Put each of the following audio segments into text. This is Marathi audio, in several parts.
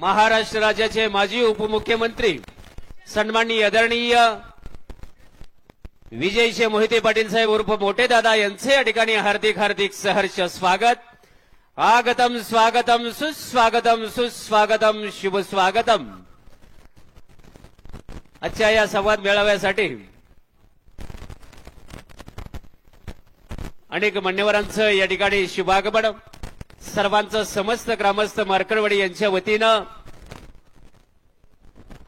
महाराष्ट्र राज्याचे माजी उपमुख्यमंत्री सन्माननीय आदरणीय विजयसिंह मोहिते पाटील साहेब उर्फ मोठे दादा यांचे या ठिकाणी हार्दिक हार्दिक सहर्ष स्वागत. आगतम स्वागतम सुस्वागतम सुस्वागतम शुभ स्वागतम. आजच्या या संवाद मेळाव्यासाठी अनेक मान्यवरांचं या ठिकाणी शुभागमन. सर्वांचं समस्त ग्रामस्थ मार्कळवाडी यांच्या वतीनं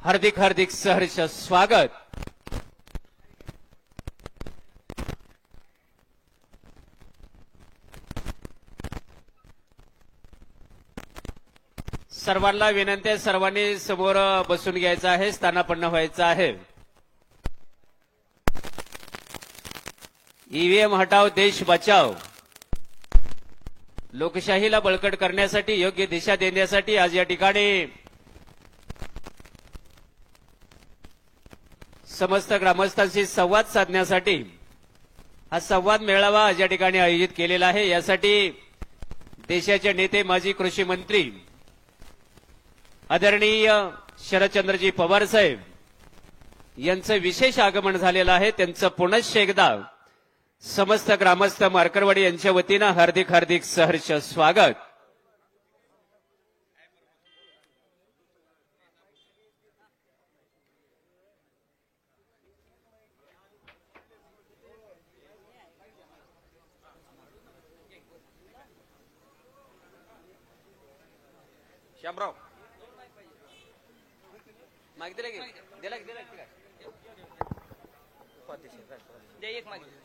हार्दिक हार्दिक सहर्ष स्वागत. सर्वांना विनंती आहे, सर्वांनी समोर बसून घ्यायचं आहे, स्थानापन्न व्हायचं आहे. ईव्हीएम हटाव देश बचाव. लोकशाहीला बळकट करण्यासाठी, योग्य दिशा देण्यासाठी आज या ठिकाणी समस्त ग्रामस्थांशी संवाद साधण्यासाठी हा संवाद मेळावा आज या ठिकाणी आयोजित केलेला आहे. यासाठी देशाचे नेते माजी कृषी मंत्री आदरणीय शरदचंद्रजी पवार साहेब यांचं विशेष आगमन झालेलं आहे. त्यांचं पुनश्च एकदा समस्त ग्रामस्थ मार्कळवाडी यांच्या वतीनं हार्दिक हार्दिक सहर्ष स्वागत. श्यामराव माग दिला की दिला की दिला दे एक मागे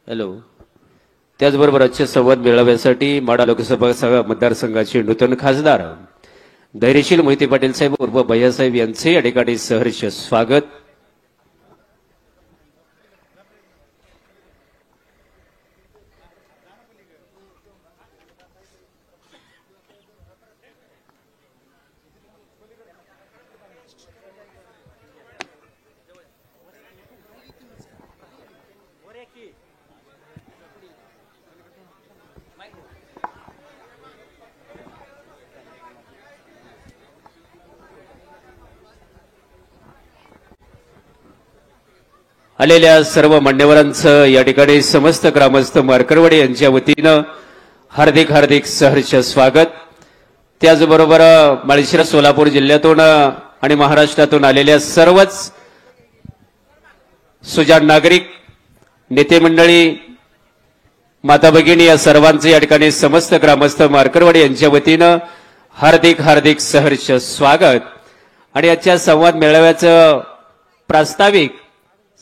हॅलो. त्याचबरोबर आजच्या संवाद मेळाव्यासाठी माढा लोकसभा मतदारसंघाचे नूतन खासदार धैर्यशील मोहिते पाटील साहेब उर्फ भैयासाहेब यांचे या ठिकाणी सहर्ष स्वागत. आलेल्या सर्व मान्यवरांचं या ठिकाणी समस्त ग्रामस्थ मार्कळवाडी यांच्या वतीनं हार्दिक हार्दिक सहर्ष स्वागत. त्याचबरोबर माळशिरस सोलापूर जिल्ह्यातून आणि महाराष्ट्रातून आलेल्या सर्वच सुजाण नागरिक, नेते मंडळी, माता भगिनी या सर्वांचे या ठिकाणी समस्त ग्रामस्थ मार्कळवाडी यांच्या वतीनं हार्दिक हार्दिक सहर्ष स्वागत. आणि आजच्या संवाद मेळाव्याचं प्रास्ताविक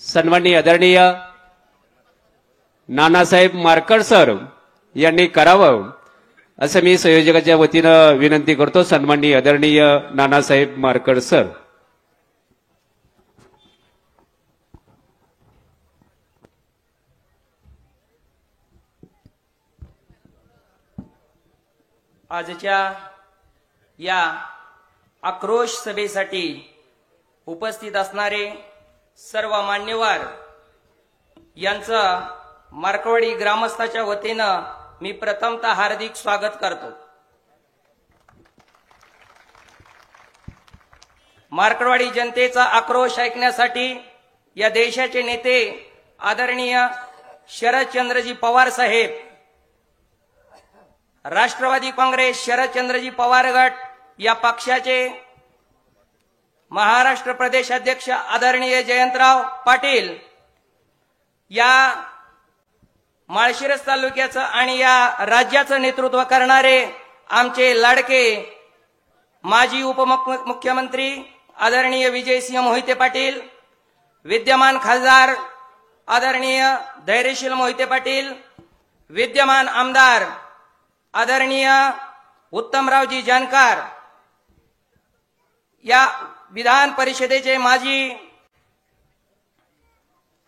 सन्माननीय आदरणीय नानासाहेब मार्कड सर यांनी करावं असं मी संयोजकाच्या वतीनं विनंती करतो. सन्माननीय आदरणीय नानासाहेब मार्कड सर. आजच्या या आक्रोश सभेसाठी उपस्थित असणारे सर्व मान्यवर यांचं मार्कळवाडी ग्रामस्थाच्या वतीनं मी प्रथमतः हार्दिक स्वागत करतो. मार्कळवाडी जनतेचा आक्रोश ऐकण्यासाठी या देशाचे नेते आदरणीय शरदचंद्रजी पवार साहेब, राष्ट्रवादी काँग्रेस शरदचंद्रजी पवार गट या पक्षाचे महाराष्ट्र प्रदेश अध्यक्ष आदरणीय जयंतराव पाटील, या माळशिरस तालुक्याचं आणि या राज्याचं नेतृत्व करणारे आमचे लाडके माजी उपमुख्यमंत्री आदरणीय विजयसिंह मोहिते पाटील, विद्यमान खासदार आदरणीय धैर्यशील मोहिते पाटील, विद्यमान आमदार आदरणीय उत्तमरावजी जानकर या विधान परिषदेचे माजी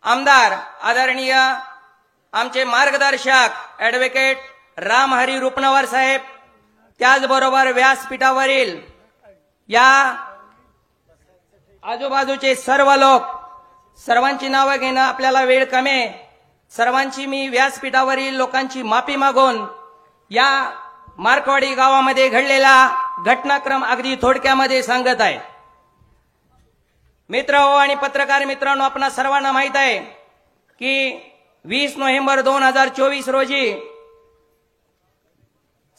आमदार आदरणीय आमचे मार्गदर्शक ॲडव्होकेट रामहरी रुपनवर साहेब, त्याचबरोबर व्यासपीठावरील या आजूबाजूचे सर्व लोक, सर्वांची नावं घेणं आपल्याला वेळ कमी आहे. सर्वांची मी व्यासपीठावरील लोकांची माफी मागून या मार्कवाडी गावामध्ये घडलेला घटनाक्रम अगदी थोडक्यामध्ये सांगत आहे. मित्र हो आणि पत्रकार मित्रांनो, आपणा सर्वांना माहित आहे की 20 नोव्हेंबर 2024 रोजी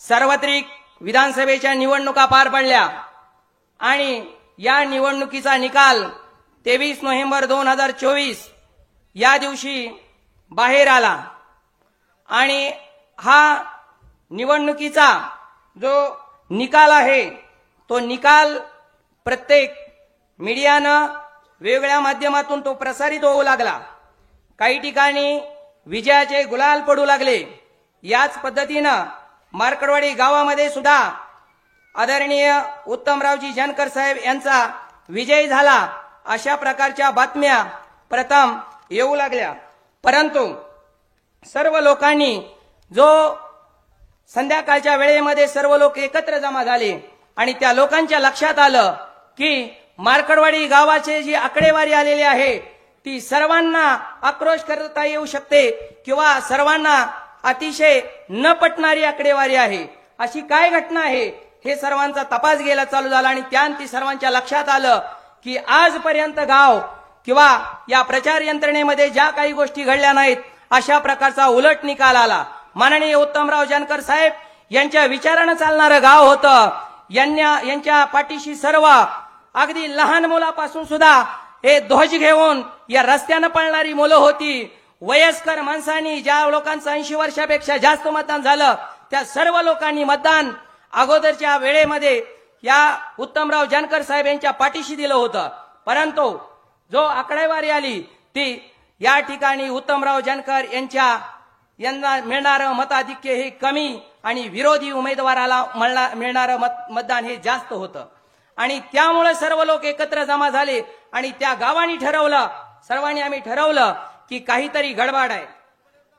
सार्वत्रिक विधानसभेच्या निवडणुका पार पडल्या आणि या निवडणुकीचा निकाल 23 नोव्हेंबर 2024 या दिवशी बाहेर आला आणि हा निवडणुकीचा जो निकाल आहे तो निकाल प्रत्येक मीडियानं वेगवेगळ्या माध्यमातून तो प्रसारित होऊ लागला. काही ठिकाणी विजयाचे गुलाल पडू लागले. याच पद्धतीनं मार्कडवाडी गावामध्ये सुद्धा आदरणीय उत्तमरावजी जानकर साहेब यांचा विजय झाला अशा प्रकारच्या बातम्या प्रथम येऊ लागल्या. परंतु सर्व लोकांनी जो संध्याकाळच्या वेळेमध्ये सर्व लोक एकत्र जमा झाले आणि त्या लोकांच्या लक्षात आलं की मार्कडवाडी गावाचे जी आकडेवारी आलेली आहे ती सर्वांना आक्रोश करता येऊ शकते किंवा सर्वांना अतिशय न पटणारी आकडेवारी आहे. अशी काय घटना आहे हे सर्वांचा तपास घ्यायला चालू झाला आणि त्यानंतर सर्वांच्या लक्षात आलं की आजपर्यंत गाव किंवा या प्रचार यंत्रणेमध्ये ज्या काही गोष्टी घडल्या नाहीत अशा प्रकारचा उलट निकाल आला. माननीय उत्तमराव जानकर साहेब यांच्या विचारानं चालणारं गाव होतं. यांच्या पाठीशी सर्व अगदी लहान मुलापासून सुद्धा हे ध्वज घेऊन या रस्त्यानं पळणारी मुलं होती. वयस्कर माणसांनी, ज्या लोकांचं 80 वर्षापेक्षा जास्त मतदान झालं त्या सर्व लोकांनी मतदान अगोदरच्या वेळेमध्ये या उत्तमराव जानकर साहेब यांच्या पाठीशी दिलं होतं. परंतु जो आकडेवारी आली ती या ठिकाणी उत्तमराव जानकर यांना मिळणारं मताधिक्य हे कमी आणि विरोधी उमेदवाराला मिळणारं मतदान हे जास्त होतं आणि त्यामुळे सर्व लोक एकत्र जमा झाले आणि त्या गावाने ठरवलं, सर्वांनी आम्ही ठरवलं की काहीतरी गडबड आहे,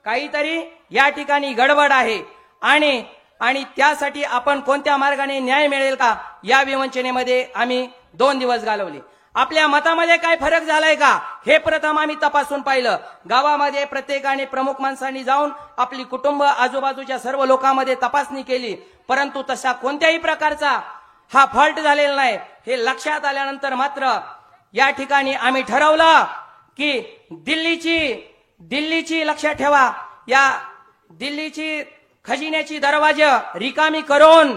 काहीतरी या ठिकाणी गडबड आहे आणि त्यासाठी आपण कोणत्या मार्गाने न्याय मिळेल का या विवंचनेमध्ये आम्ही 2 दिवस घालवले. आपल्या मतामध्ये काय फरक झालाय का हे प्रथम आम्ही तपासून पाहिलं. गावामध्ये प्रत्येकाने प्रमुख माणसांनी जाऊन आपली कुटुंब आजूबाजूच्या सर्व लोकांमध्ये तपासणी केली, परंतु तसा कोणत्याही प्रकारचा हा फॉल्ट झालेला नाही. हे लक्षात आल्यानंतर मात्र या ठिकाणी आम्ही ठरवलं की दिल्लीची लक्षात ठेवा, या दिल्लीची खजिन्याची दरवाजा रिकामी करून,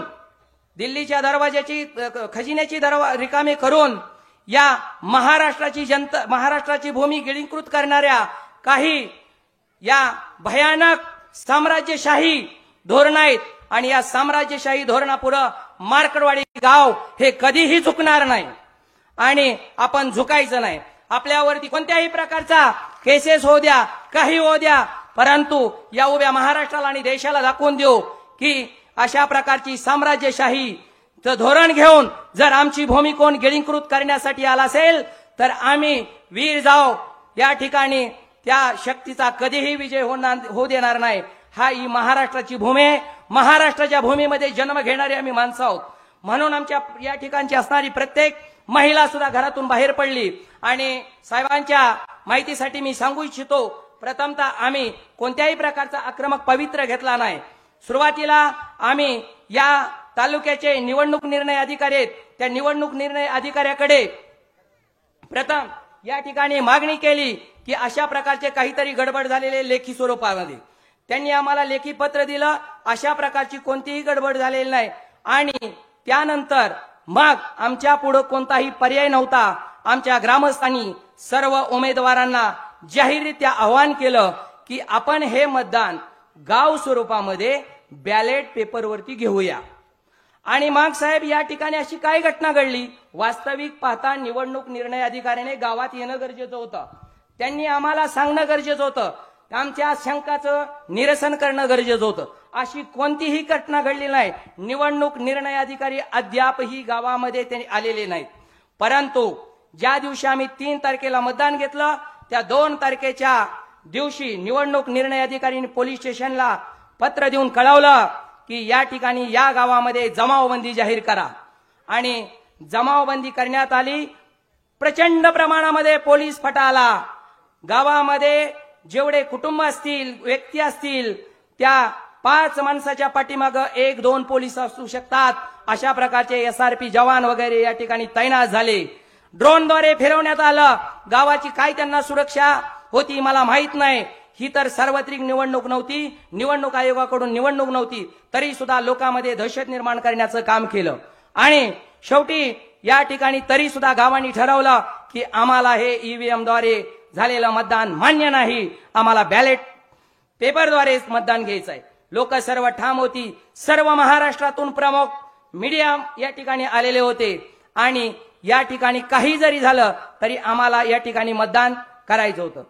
दिल्लीच्या दरवाजाची खजिन्याची रिकामी करून या महाराष्ट्राची भूमी गिळंकृत करणाऱ्या काही या भयानक साम्राज्यशाही धोरण आहेत आणि या साम्राज्यशाही धोरणापुढे मार्कडवाडी गाव हे कधीही झुकणार नाही आणि आपण झुकायचं नाही. आपल्यावरती कोणत्याही प्रकारचा केसेस होऊ द्या, काही होऊ द्या, परंतु या उभ्या महाराष्ट्राला आणि देशाला दाखवून देऊ की अशा प्रकारची साम्राज्यशाही धोरण घेऊन जर आमची भूमी कोण गिळंकृत करण्यासाठी आला असेल तर आम्ही वीर जाऊ, या ठिकाणी त्या शक्तीचा कधीही विजय होऊ देणार नाही. ही महाराष्ट्राची भूमी आहे. महाराष्ट्राच्या भूमीमध्ये जन्म घेणारे आम्ही माणसं आहोत. म्हणून आमच्या या ठिकाणची असणारी प्रत्येक महिला सुद्धा घरातून बाहेर पडली आणि साहेबांच्या माहितीसाठी मी सांगू इच्छितो, प्रथमतः आम्ही कोणत्याही प्रकारचा आक्रमक पवित्र घेतला नाही. सुरुवातीला आम्ही या तालुक्याचे निवडणूक निर्णय अधिकारी आहेत, त्या निवडणूक निर्णय अधिकाऱ्याकडे प्रथम या ठिकाणी मागणी केली की अशा प्रकारचे काहीतरी गडबड झालेले लेखी स्वरूपामध्ये. त्यांनी आम्हाला लेखी पत्र दिलं, अशा प्रकारची कोणतीही गडबड झालेली नाही आणि त्यानंतर मग आमच्या पुढे कोणताही पर्याय नव्हता. आमच्या ग्रामस्थांनी सर्व उमेदवारांना जाहीररित्या आवाहन केलं की आपण हे मतदान गाव स्वरूपामध्ये बॅलेट पेपरवरती घेऊया. आणि मग साहेब या ठिकाणी अशी काय घटना घडली, वास्तविक पाहता निवडणूक निर्णय अधिकाऱ्याने गावात येणं गरजेचं होतं, त्यांनी आम्हाला सांगणं गरजेचं होतं, आमच्या शंकाचं निरसन करणं गरजेचं होतं. अशी कोणतीही घटना घडली नाही. निवडणूक निर्णय अधिकारी अद्यापही गावामध्ये त्यांनी आलेले नाहीत. परंतु ज्या दिवशी आम्ही 3 तारखेला मतदान घेतलं त्या 2 तारखेच्या दिवशी निवडणूक निर्णय अधिकाऱ्यांनी पोलीस स्टेशनला पत्र देऊन कळवलं की या ठिकाणी या गावामध्ये जमावबंदी जाहीर करा. आणि जमावबंदी करण्यात आली. प्रचंड प्रमाणामध्ये पोलीस फटा आला. गावामध्ये जेवढे कुटुंब असतील, व्यक्ती असतील, त्या 5 माणसाच्या पाठीमागं 1-2 पोलीस असू शकतात. अशा प्रकारचे SRP जवान वगैरे या ठिकाणी तैनात झाले. ड्रोनद्वारे फिरवण्यात आलं. गावाची काय त्यांना सुरक्षा होती मला माहित नाही. ही तर सार्वत्रिक निवडणूक नव्हती, निवडणूक आयोगाकडून निवडणूक नव्हती, तरी सुद्धा लोकांमध्ये दहशत निर्माण करण्याचं काम केलं. आणि शेवटी या ठिकाणी तरी सुद्धा गावांनी ठरवलं की आम्हाला हे EVM द्वारे झालेलं मतदान मान्य नाही, आम्हाला बॅलेट पेपरद्वारे मतदान घ्यायचंय. लोक सर्व ठाम होती. सर्व महाराष्ट्रातून प्रमुख मीडिया या ठिकाणी आलेले होते. आणि या ठिकाणी काही जरी झालं तरी आम्हाला या ठिकाणी मतदान करायचं होतं.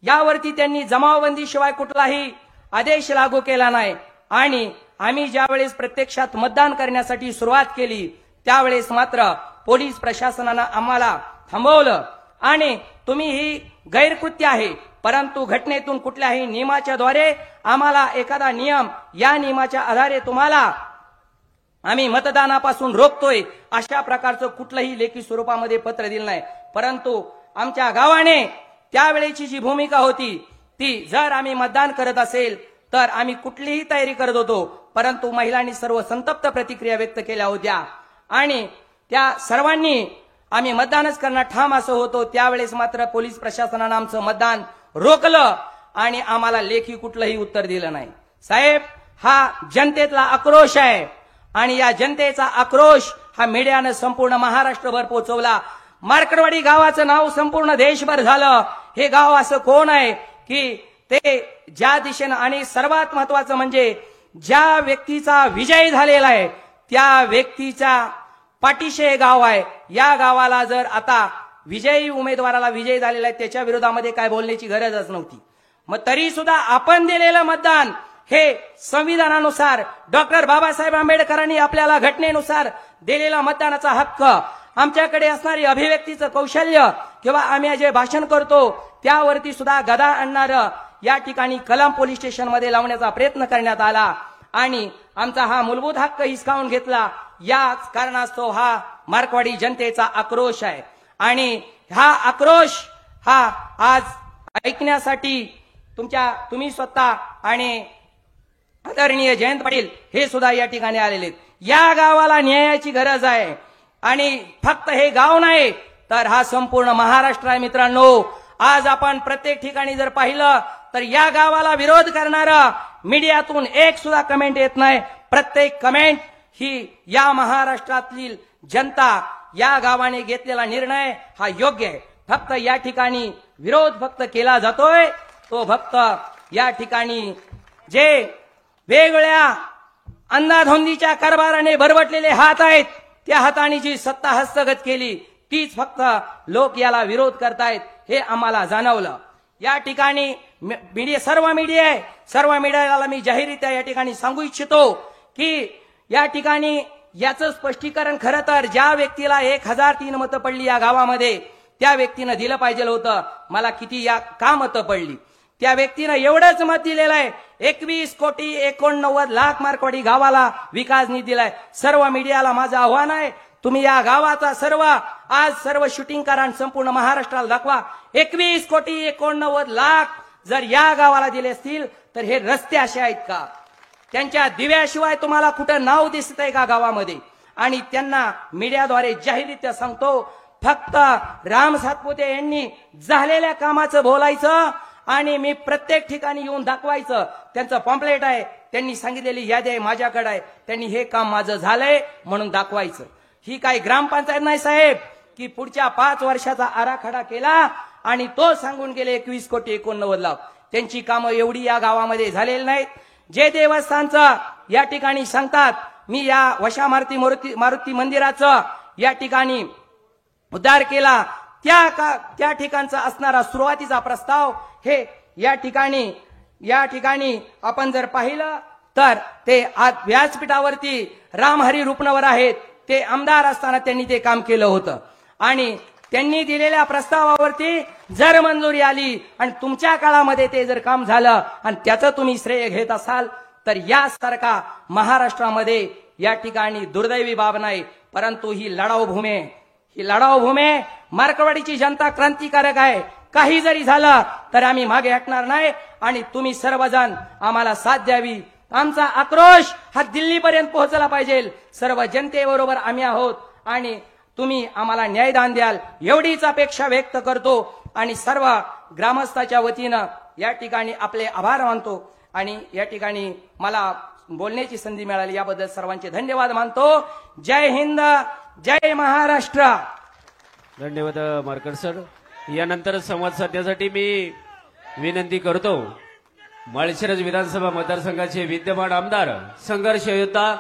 यावरती त्यांनी जमावबंदी शिवाय कुठलाही आदेश लागू केला नाही. आणि आम्ही ज्यावेळेस प्रत्यक्षात मतदान करण्यासाठी सुरुवात केली त्यावेळेस मात्र पोलीस प्रशासनानं आम्हाला थांबवलं. आणि तुम्ही ही गैरकृत्य आहे, परंतु घटनेतून कुठल्याही नियमाच्या द्वारे आम्हाला एखादा नियम, या नियमाच्या आधारे तुम्हाला आम्ही मतदानापासून रोखतोय अशा प्रकारचं कुठलंही लेखी स्वरूपामध्ये पत्र दिलं नाही. परंतु आमच्या गावाने त्यावेळेची जी भूमिका होती ती, जर आम्ही मतदान करत असेल तर आम्ही कुठलीही तयारी करत होतो. परंतु महिलांनी सर्व संतप्त प्रतिक्रिया व्यक्त केल्या होत्या आणि त्या सर्वांनी आम्ही मतदानच करणार ठाम असं होतो. त्यावेळेस मात्र पोलीस प्रशासनानं आमचं मतदान रोखलं आणि आम्हाला लेखी कुठलंही उत्तर दिलं नाही. साहेब, हा जनतेतला आक्रोश आहे आणि या जनतेचा आक्रोश हा मीडियानं संपूर्ण महाराष्ट्रभर पोहोचवला. मार्कडवाडी गावाचं नाव संपूर्ण देशभर झालं. हे गाव असं कोण आहे की ते ज्या दिशेनं, आणि सर्वात महत्वाचं म्हणजे ज्या व्यक्तीचा विजय झालेला आहे त्या व्यक्तीच्या पाठीशी हे गाव आहे. या गावाला जर आता विजयी उमेदवाराला विजय झालेला आहे त्याच्या विरोधामध्ये काय बोलण्याची गरजच नव्हती. मग तरी सुद्धा आपण दिलेलं मतदान हे संविधानानुसार, डॉक्टर बाबासाहेब आंबेडकरांनी आपल्याला घटनेनुसार दिलेला मतदानाचा हक्क, आमच्याकडे असणारी अभिव्यक्तीचं कौशल्य किंवा आम्ही जे भाषण करतो त्यावरती सुद्धा गदा आणणारं या ठिकाणी कलम पोलीस स्टेशनमध्ये लावण्याचा प्रयत्न करण्यात आला आणि आमचा हा मूलभूत हक्क हिसकावून घेतला. याच कारणास्तव हा मार्कवाडी जनतेचा आक्रोश आहे. आणि हा आक्रोश हा आज ऐकण्यासाठी तुम्ही स्वतः आणि आदरणीय जयंत पाटील हे सुद्धा या ठिकाणी आलेले आहेत. या गावाला न्यायाची गरज आहे आणि फक्त हे गाव नाही तर हा संपूर्ण महाराष्ट्र आहे. मित्रांनो, आज आपण प्रत्येक ठिकाणी जर पाहिलं तर या गावाला विरोध करणारा मीडियातून एक सुद्धा कमेंट येत नाही. प्रत्येक कमेंट ही या महाराष्ट्रातील जनता, या गावाने घेतलेला निर्णय हा योग्य आहे. फक्त या ठिकाणी विरोध फक्त केला जातोय तो फक्त या ठिकाणी जे वेगवेगळ्या अंधाधुंदीच्या कारभाराने भरवटलेले हात आहेत त्या हाताने जी सत्ता हस्तगत केली तीच फक्त लोक याला विरोध करतायत हे आम्हाला जाणवलं. या ठिकाणी सर्व मीडियाला मी जाहीररित्या या ठिकाणी सांगू इच्छितो की या ठिकाणी याचं स्पष्टीकरण खरं तर ज्या व्यक्तीला 1003 मतं पडली या गावामध्ये त्या व्यक्तीनं दिलं पाहिजे होतं. मला किती का मतं पडली, त्या व्यक्तीनं एवढंच मत दिलेलं आहे. 21,89,00,000 मार्कवाडी गावाला विकास निधी दिलाय. सर्व मीडियाला माझं आव्हान आहे, तुम्ही या गावाचा सर्व शूटिंग करा आणि संपूर्ण महाराष्ट्राला दाखवा. 21,89,00,000 जर या गावाला दिले असतील तर हे रस्ते असे आहेत का? त्यांच्या दिव्याशिवाय तुम्हाला कुठं नाव दिसत आहे का गावामध्ये? आणि त्यांना मीडियाद्वारे जाहीररित्या सांगतो, फक्त राम सातपुते यांनी झालेल्या कामाचं बोलायचं आणि मी प्रत्येक ठिकाणी येऊन दाखवायचं. त्यांचं पॉम्पलेट आहे, त्यांनी सांगितलेली यादी आहे माझ्याकडे आहे, त्यांनी हे काम माझं झालंय म्हणून दाखवायचं. ही काही ग्रामपंचायत नाही साहेब की पुढच्या 5 वर्षाचा आराखडा केला आणि तो सांगून गेले 21,89,00,000. त्यांची कामं एवढी या गावामध्ये झालेली नाहीत. जे देवस्थानचं या ठिकाणी सांगतात, मी या वशा मारुती मंदिराचं या ठिकाणी उद्धार केला, त्या ठिकाणचा असणारा सुरुवातीचा प्रस्ताव हे या ठिकाणी आपण जर पाहिलं तर ते आज व्यासपीठावरती रामहरी रुपनवर आहेत. ते आमदार असताना त्यांनी ते काम केलं होतं आणि त्यांनी दिलेल्या प्रस्तावावरती जर मंजुरी आली आणि तुमच्या काळामध्ये ते जर काम झालं आणि त्याचं तुम्ही श्रेय घेत असाल तर यासारखा महाराष्ट्रामध्ये या ठिकाणी दुर्दैवी बाब नाही. परंतु ही लढाऊ भूमी मार्कवाडीची जनता क्रांतिकारक आहे. काही जरी झालं तर आम्ही मागे हटणार नाही आणि तुम्ही सर्वजण आम्हाला साथ द्यावी. आमचा आक्रोश हा दिल्लीपर्यंत पोहोचला पाहिजे. सर्व जनतेबरोबर आम्ही आहोत आणि तुम्ही आम्हाला न्यायदान द्याल एवढीच अपेक्षा व्यक्त करतो आणि सर्व ग्रामस्थाच्या वतीनं या ठिकाणी आपले आभार मानतो आणि या ठिकाणी मला बोलण्याची संधी मिळाली याबद्दल सर्वांचे धन्यवाद मानतो. जय हिंद, जय महाराष्ट्र. धन्यवाद मार्कर सर. यानंतर संवाद साधण्यासाठी मी विनंती करतो माळशिरस विधानसभा मतदारसंघाचे विद्यमान आमदार संघर्ष योद्धा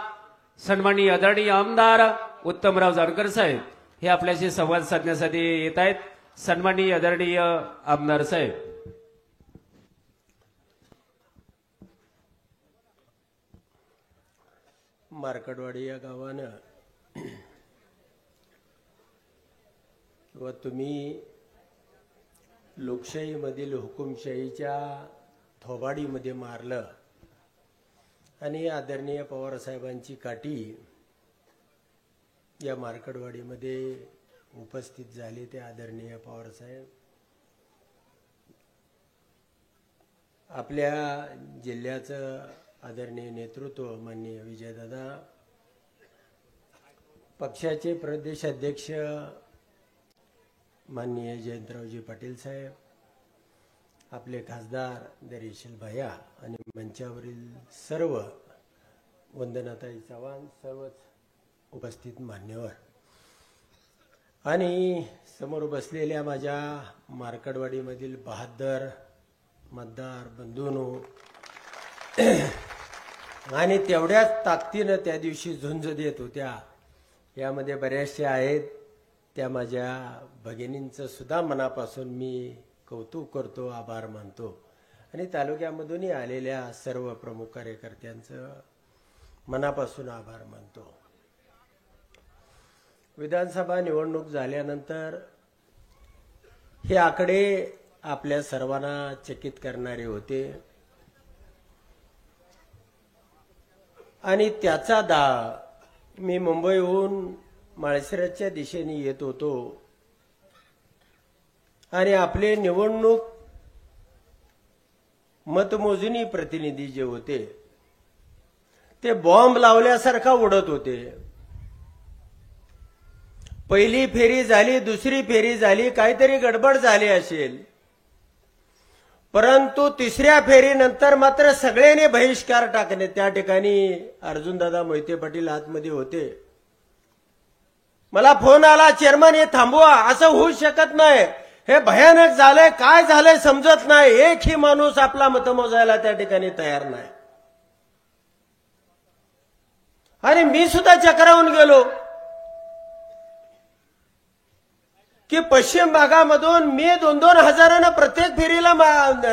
सन्माननीय आदरणीय आमदार उत्तमराव जानकर साहेब हे आपल्याशी संवाद साधण्यासाठी येत आहेत. सन्माननीय आदरणीय आमदार साहेब. मार्कडवाडी या गावानं किंवा तुम्ही लोकशाहीमधील हुकुमशाहीच्या थोबाडीमध्ये मारलं आणि आदरणीय पवारसाहेबांची काठी या मार्कडवाडीमध्ये उपस्थित झाले. ते आदरणीय पवारसाहेब आपल्या जिल्ह्याचं आदरणीय नेतृत्व माननीय विजयदादा, पक्षाचे प्रदेश अध्यक्ष माननीय जयंतरावजी पाटील साहेब, आपले खासदार दरेशील भैया आणि मंचावरील सर्व वंदनाताई चव्हाण, सर्वच उपस्थित मान्यवर आणि समोर बसलेल्या माझ्या मार्कडवाडीमधील बहादर मतदार बंधूंनो आणि तेवढ्याच ताकदीनं त्या दिवशी झुंज देत होत्या यामध्ये बऱ्याचशा आहेत. त्या माझ्या भगिनींचं सुद्धा मनापासून मी कौतुक करतो, आभार मानतो आणि तालुक्यामधूनही आलेल्या सर्व प्रमुख कार्यकर्त्यांचं मनापासून आभार मानतो. विधानसभा निवडणूक झाल्यानंतर हे आकडे आपल्या सर्वांना चकित करणारे होते आणि त्याचा मी मुंबईहून माळशिरसच्या दिशेने येत होतो आणि आपले निवडणूक मतमोजणी प्रतिनिधी जे होते ते बॉम्ब लावल्यासारखा उडत होते. पहिली फेरी झाली, दुसरी फेरी झाली, काहीतरी गडबड झाली असेल, परंतु तिसऱ्या फेरीनंतर मात्र सगळ्यांनी बहिष्कार टाकणे. त्या ठिकाणी अर्जुनदादा मोहिते पाटील आतमध्ये होते. मला फोन आला, चेअरमन हे थांबवा, असं होऊ शकत नाही, हे भयानक झालंय, काय झालंय समजत नाही, एकही माणूस आपला मत मोजायला त्या ठिकाणी तयार नाही. आणि मी सुद्धा चक्रावून गेलो की पश्चिम भागामधून मी 2-2 हजारानं प्रत्येक फेरीला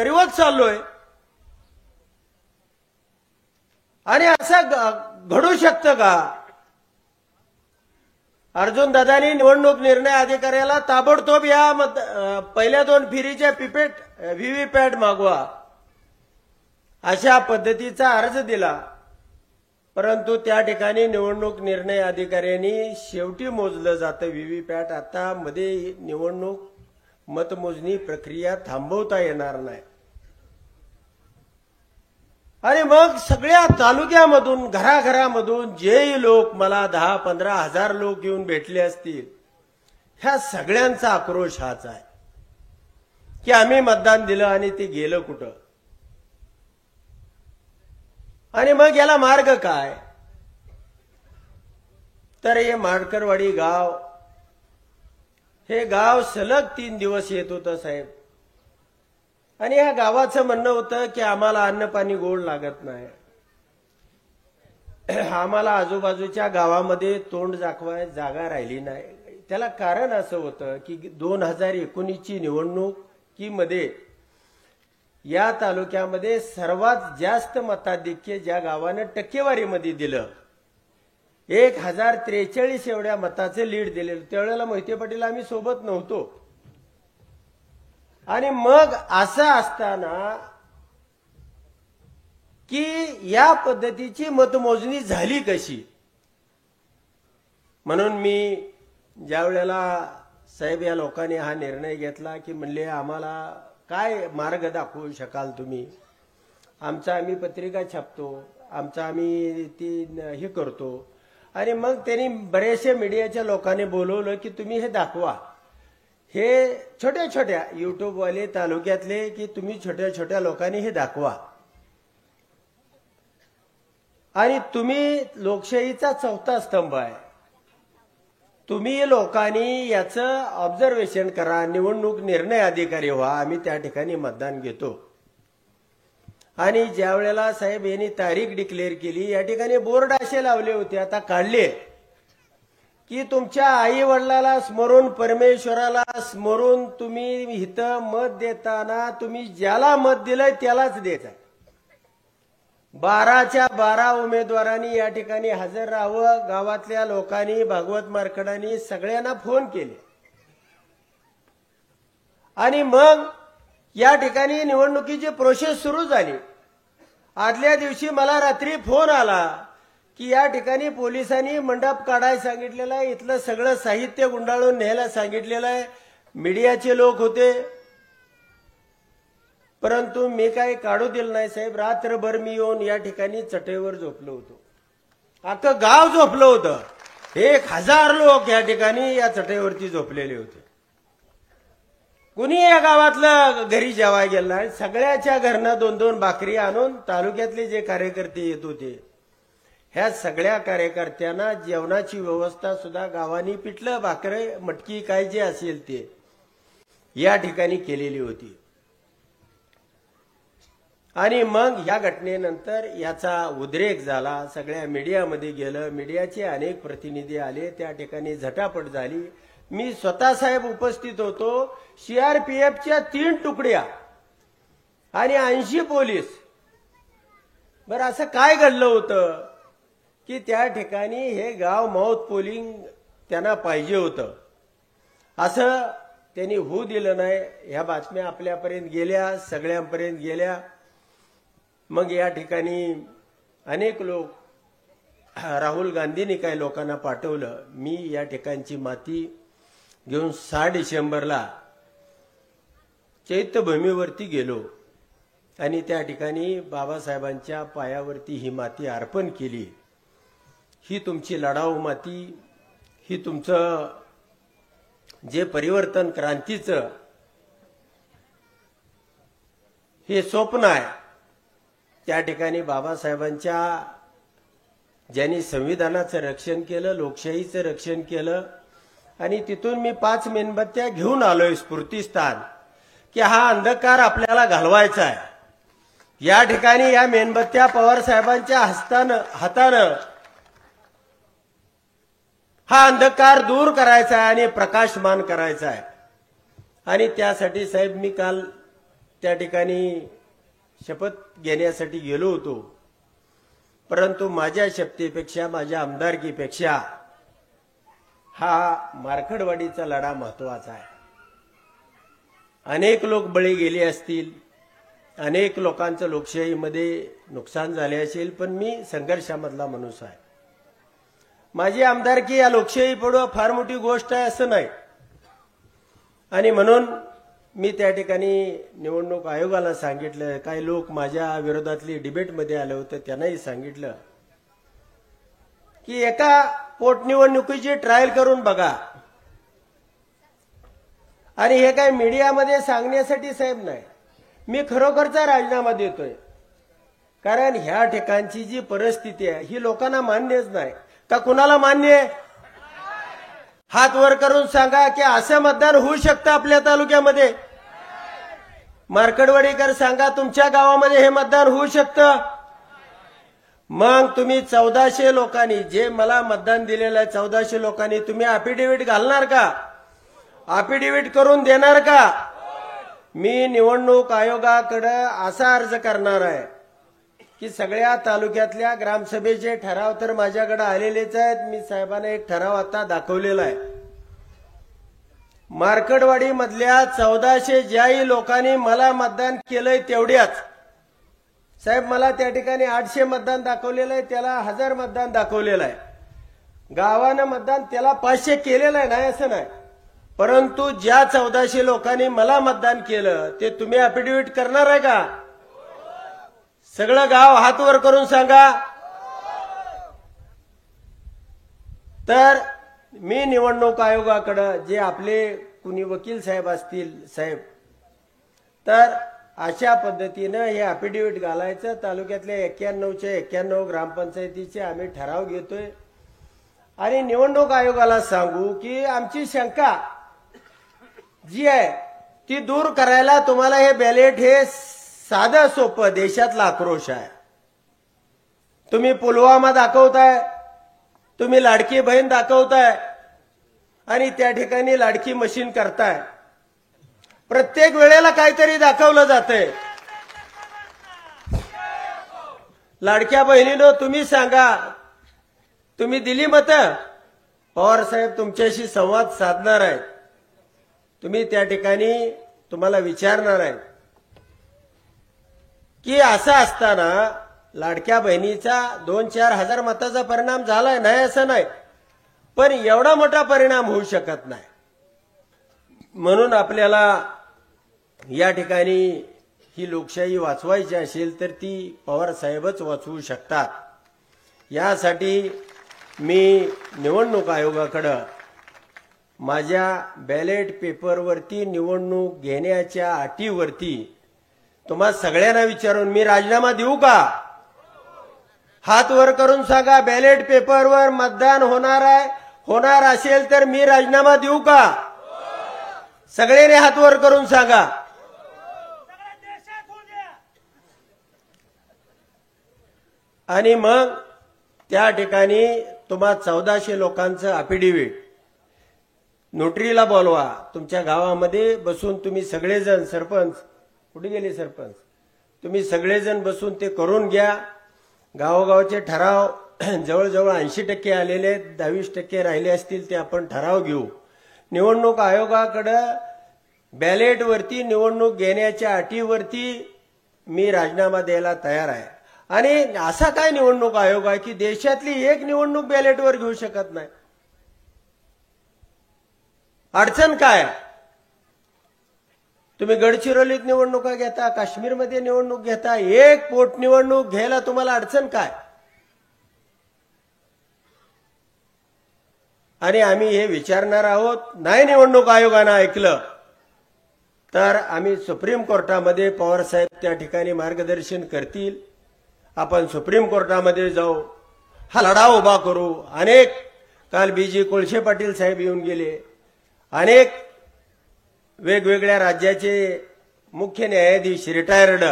रिवर्स चाललोय आणि असं घडू शकतं का? अर्जुन दादांनी निवडणूक निर्णय अधिकाऱ्याला ताबडतोब या पहिल्या 2 फेरीच्या व्हीव्हीपॅट मागवा अशा पद्धतीचा अर्ज दिला. परंतु त्या ठिकाणी निवडणूक निर्णय अधिकाऱ्यांनी शेवटी मोजलं जातं व्हीव्हीपॅट. आता मध्ये निवडणूक मतमोजणी प्रक्रिया थांबवता येणार नाही. आणि मग सगळ्या तालुक्यामधून घराघरामधून जेही लोक, मला 10-15 हजार लोक येऊन भेटले असतील, ह्या सगळ्यांचा आक्रोश हाच आहे की आम्ही मतदान दिलं आणि ते गेलं कुठं. आणि मग याला मार्ग काय? तर हे माडकरवाडी गाव, हे गाव सलग 3 दिवस येत होतं साहेब. आणि या गावाचं म्हणणं होतं की आम्हाला अन्न पाणी गोड लागत नाही, आम्हाला आजूबाजूच्या गावामध्ये तोंड दाखवाय जागा राहिली नाही. त्याला कारण असं होतं की 2019ची निवडणुकीमध्ये या तालुक्यामध्ये सर्वात जास्त मताधिक्य ज्या गावानं टक्केवारीमध्ये दिलं 1043 एवढ्या मताचे लीड दिलेलं, त्यावेळेला मोहिते पाटील आम्ही सोबत नव्हतो. आणि मग असं असताना की या पद्धतीची मतमोजणी झाली कशी, म्हणून मी ज्या वेळेला साहेब या लोकांनी हा निर्णय घेतला की म्हणले आम्हाला काय मार्ग दाखवू शकाल तुम्ही, आमचा आम्ही पत्रिका छापतो, आमचा आम्ही ती हे करतो. आणि मग त्यांनी बरेचशा मीडियाच्या लोकांनी बोलवलं की तुम्ही हे दाखवा, हे छोट्या छोट्या युट्यूबवाले तालुक्यातले की तुम्ही छोट्या छोट्या लोकांनी हे दाखवा आणि तुम्ही लोकशाहीचा चौथा स्तंभ आहे, तुम्ही लोकांनी याचं ऑब्झर्वेशन करा, निवडणूक निर्णय अधिकारी व्हा, आम्ही त्या ठिकाणी मतदान घेतो. आणि ज्या वेळेला साहेब यांनी तारीख डिक्लेअर केली, या ठिकाणी बोर्ड असे लावले होते, आता काढले की तुमच्या आई वडिलाला स्मरून, परमेश्वराला स्मरून तुम्ही इथं मत देताना तुम्ही ज्याला मत दिलंय त्यालाच द्यायचं. 12च्या 12 उमेदवारांनी या ठिकाणी हजर राहावं. गावातल्या लोकांनी, भागवत मार्कडांनी सगळ्यांना फोन केले आणि मग या ठिकाणी निवडणुकीची प्रोसेस सुरू झाली. आदल्या दिवशी मला रात्री फोन आला की या ठिकाणी पोलिसांनी मंडप काढायला सांगितलेलं आहे, इथलं सगळं साहित्य गुंडाळून न्यायला सांगितलेलं आहे. मीडियाचे लोक होते, परंतु मी काही काढू दिलं नाही साहेब. रात्रभर मी येऊन या ठिकाणी चटईवर झोपलो होतो, अख्खं गाव झोपलं होतं. 1000 लोक या ठिकाणी या चटईवरती झोपलेले होते. कुणी या गावातलं घरी जेवाय गेलं नाही. सगळ्याच्या घरनं 2-2 भाकरी आणून तालुक्यातले जे कार्यकर्ते येत होते ह्या सगळ्या कार्यकर्त्यांना जेवणाची व्यवस्था सुद्धा गावानी पिठलं, भाकरे, मटकी काय जे असेल ते या ठिकाणी केलेली होती. आणि मग या घटनेनंतर याचा उद्रेक झाला, सगळ्या मीडियामध्ये गेलं, मीडियाचे अनेक प्रतिनिधी आले, त्या ठिकाणी झटापट झाली. मी स्वतः साहेब उपस्थित होतो. सीआरपीएफच्या 3 तुकड्या आणि 80 पोलीस. बरं असं काय घडलं होतं की त्या ठिकाणी हे गाव माउथ पोलिंग त्यांना पाहिजे होतं, असं त्यांनी होऊ दिलं नाही. ह्या बातम्या आपल्यापर्यंत गेल्या, सगळ्यांपर्यंत गेल्या. मग या ठिकाणी अनेक लोक, राहुल गांधींनी काही लोकांना पाठवलं. मी या ठिकाणची माती घेऊन 6 डिसेंबरला चैत्यभूमीवरती गेलो आणि त्या ठिकाणी बाबासाहेबांच्या पायावरती ही माती अर्पण केली. ही तुमची लढाऊ माती, ही तुमचं जे परिवर्तन क्रांतीचं हे स्वप्न आहे, त्या ठिकाणी बाबासाहेबांच्या ज्यांनी संविधानाचं रक्षण केलं, लोकशाहीचं रक्षण केलं आणि तिथून मी 5 मेणबत्त्या घेऊन आलोय स्फूर्तीस्थान की हा अंधकार आपल्याला घालवायचा आहे. या ठिकाणी या मेणबत्त्या पवार साहेबांच्या हातानं हा अंधकार दूर करायचा आहे आणि प्रकाशमान करायचा आहे. आणि त्यासाठी साहेब मी काल त्या ठिकाणी शपथ घेण्यासाठी गेलो होतो, परंतु माझ्या शपथेपेक्षा, माझ्या आमदारकीपेक्षा हा मार्कडवाडीचा लढा महत्वाचा आहे. अनेक लोक बळी गेले असतील, अनेक लोकांचं लोकशाहीमध्ये नुकसान झाले असेल, पण मी संघर्षामधला माणूस आहे. माझी आमदारकी या लोकशाही पुढे फार मोठी गोष्ट आहे असं नाही. आणि म्हणून मी त्या ठिकाणी निवडणूक आयोगाला सांगितलं, काही लोक माझ्या विरोधातली डिबेटमध्ये आले होते त्यांनाही सांगितलं की एका पोटनिवडणुकीची ट्रायल करून बघा. आणि हे काय मीडियामध्ये सांगण्यासाठी साहेब नाही, मी खरोखरचा राजीनामा देतोय. कारण ह्या ठिकाणची जी परिस्थिती आहे ही लोकांना मान्यच नाही. का कुणाला मान्य आहे? हात वर करून सांगा की असं मतदान होऊ शकतं आपल्या तालुक्यामध्ये. मार्कडवाडीकर सांगा तुमच्या गावामध्ये हे मतदान होऊ शकतं. मग तुम्ही 1400 लोकांनी जे मला मतदान दिलेलं आहे, 1400 लोकांनी तुम्ही अफिडेव्हिट घालणार का? अफिडेव्हिट करून देणार का? मी निवडणूक आयोगाकडे असा अर्ज करणार आहे की सगळ्या तालुक्यातल्या ग्रामसभेचे ठराव तर माझ्याकडे आलेलेच आहेत. मी साहेबांना एक ठराव आता दाखवलेला आहे. मार्कडवाडी मधल्या 1400 ज्याही लोकांनी मला मतदान केलंय तेवढ्याच, साहेब मला त्या ठिकाणी 800 मतदान दाखवलेलं आहे, त्याला 1000 मतदान दाखवलेलं आहे. गावानं मतदान त्याला 500 केलेलं आहे, नाही असं नाही. परंतु ज्या 1400 लोकांनी मला मतदान केलं ते तुम्ही अफिडेव्हिट करणार आहे का? सगळं गाव हात वर करून सांगा. तर मी निवडणूक आयोगाकडे जे आपले कुणी वकील साहेब असतील साहेब, तर अशा पद्धतीनं हे अफिडेव्हिट घालायचं. तालुक्यातल्या 91च्या 91 ग्रामपंचायतीचे आम्ही ठराव घेतोय आणि निवडणूक आयोगाला सांगू की आमची शंका जी आहे ती दूर करायला तुम्हाला हे बॅलेट हे साधं सोपं देशातला आक्रोश आहे. तुम्ही पुलवामा दाखवताय, तुम्ही लाडकी बहीण दाखवताय आणि त्या ठिकाणी लाडकी मशीन करताय. प्रत्येक वेळेला काहीतरी दाखवलं जातंय. लाडक्या बहिणीनो तुम्ही सांगा, तुम्ही दिली मतं? पवार साहेब तुमच्याशी संवाद साधणार आहेत. तुम्ही त्या ठिकाणी तुम्हाला विचारणार आहे की असं असताना लाडक्या बहिणीचा 2-4 हजार मताचा परिणाम झालाय, नाही असं नाही, पण एवढा मोठा परिणाम होऊ शकत नाही. म्हणून आपल्याला या ठिकाणी ही लोकशाही वाचवायची असेल तर ती पवार साहेबच वाचवू शकतात. यासाठी मी निवडणूक आयोगाकडे माझ्या बॅलेट पेपरवरती निवडणूक घेण्याच्या अटीवरती तुम्हा सगळ्यांना विचारून मी राजीनामा देऊ का? हात वर करून सांगा. बॅलेट पेपरवर मतदान होणार असेल तर मी राजीनामा देऊ का? सगळ्यांनी हात वर करून सांगा. आणि मग त्या ठिकाणी तुम्हा 1400 लोकांचं अफिडेव्हिट नोटरीला बोलवा. तुमच्या गावामध्ये बसून तुम्ही सगळेजण, सरपंच कुठे गेले सरपंच, तुम्ही सगळेजण बसून ते करून घ्या. गावोगावचे ठराव जवळजवळ 80% आलेले आहेत, 22% राहिले असतील ते आपण ठराव घेऊ. निवडणूक आयोगाकडे बॅलेटवरती निवडणूक घेण्याच्या अटीवरती मी राजीनामा द्यायला तयार आहे. आणि असा काय निवडणूक आयोग आहे की देशातली एक निवडणूक बॅलेटवर घेऊ शकत नाही? अडचण काय? तुम्ही गडचिरोलीत निवडणुका घेता, काश्मीरमध्ये निवडणूक घेता, एक पोटनिवडणूक घ्यायला तुम्हाला अडचण काय? आणि आम्ही हे विचारणार आहोत. नाही निवडणूक आयोगानं ऐकलं तर आम्ही सुप्रीम कोर्टामध्ये, पवार साहेब त्या ठिकाणी मार्गदर्शन करतील, आपण सुप्रीम कोर्टामध्ये जाऊ, हा लढा उभा करू. अनेक काल BG कोळशे पाटील साहेब येऊन गेले, अनेक वेगवेगळ्या राज्याचे मुख्य न्यायाधीश रिटायर्ड,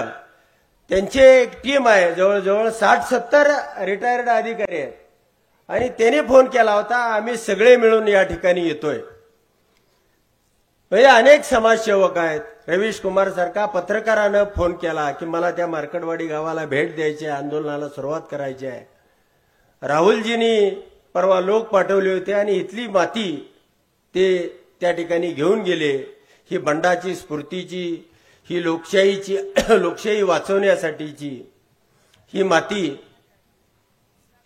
त्यांची एक टीम आहे, जवळजवळ 60-70 रिटायर्ड अधिकारी आहेत. आणि त्यांनी फोन केला होता, आम्ही सगळे मिळून या ठिकाणी येतोय. म्हणजे अनेक समाजसेवक आहेत. रवीश कुमार सारखा पत्रकारानं फोन केला की मला त्या मार्कडवाडी गावाला भेट द्यायची आहे, आंदोलनाला सुरुवात करायची आहे. राहुलजींनी परवा लोक पाठवले होते आणि इथली माती ते त्या ठिकाणी घेऊन गेले. ही बंडाची स्फूर्तीची, ही लोकशाही वाचवण्यासाठीची ही माती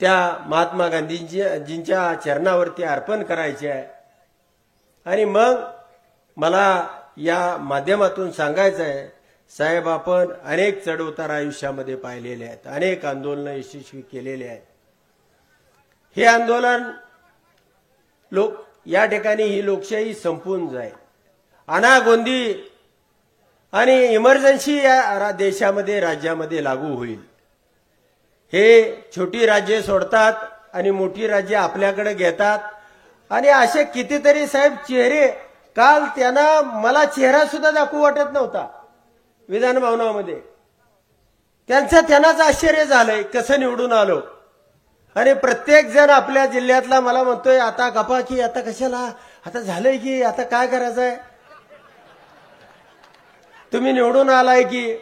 त्या महात्मा गांधीजींच्या चरणावरती अर्पण करायची आहे. आणि मग मला या माध्यमातून सांगायचं आहे, साहेब आपण अनेक चढउतार आयुष्यामध्ये पाहिलेले आहेत, अनेक आंदोलनं यशस्वी केलेले आहेत. हे आंदोलन या ठिकाणी ही लोकशाही संपून जाईल. अनागोंदी आणि इमर्जन्सी या देशामध्ये, राज्यामध्ये लागू होईल. हे छोटी राज्ये सोडतात आणि मोठी राज्ये आपल्याकडे घेतात. आणि असे कितीतरी साहेब चेहरे, काल त्यांना मला चेहरा सुद्धा दाखवू वाटत नव्हता विधान भवनामध्ये. त्यांनाच आश्चर्य झालंय कसं निवडून आलो. आणि प्रत्येक जण आपल्या जिल्ह्यातला मला म्हणतोय आता गप्पा की आता कशाला, आता झालंय की आता काय करायचंय. तुम्ही निवडून आलाय की,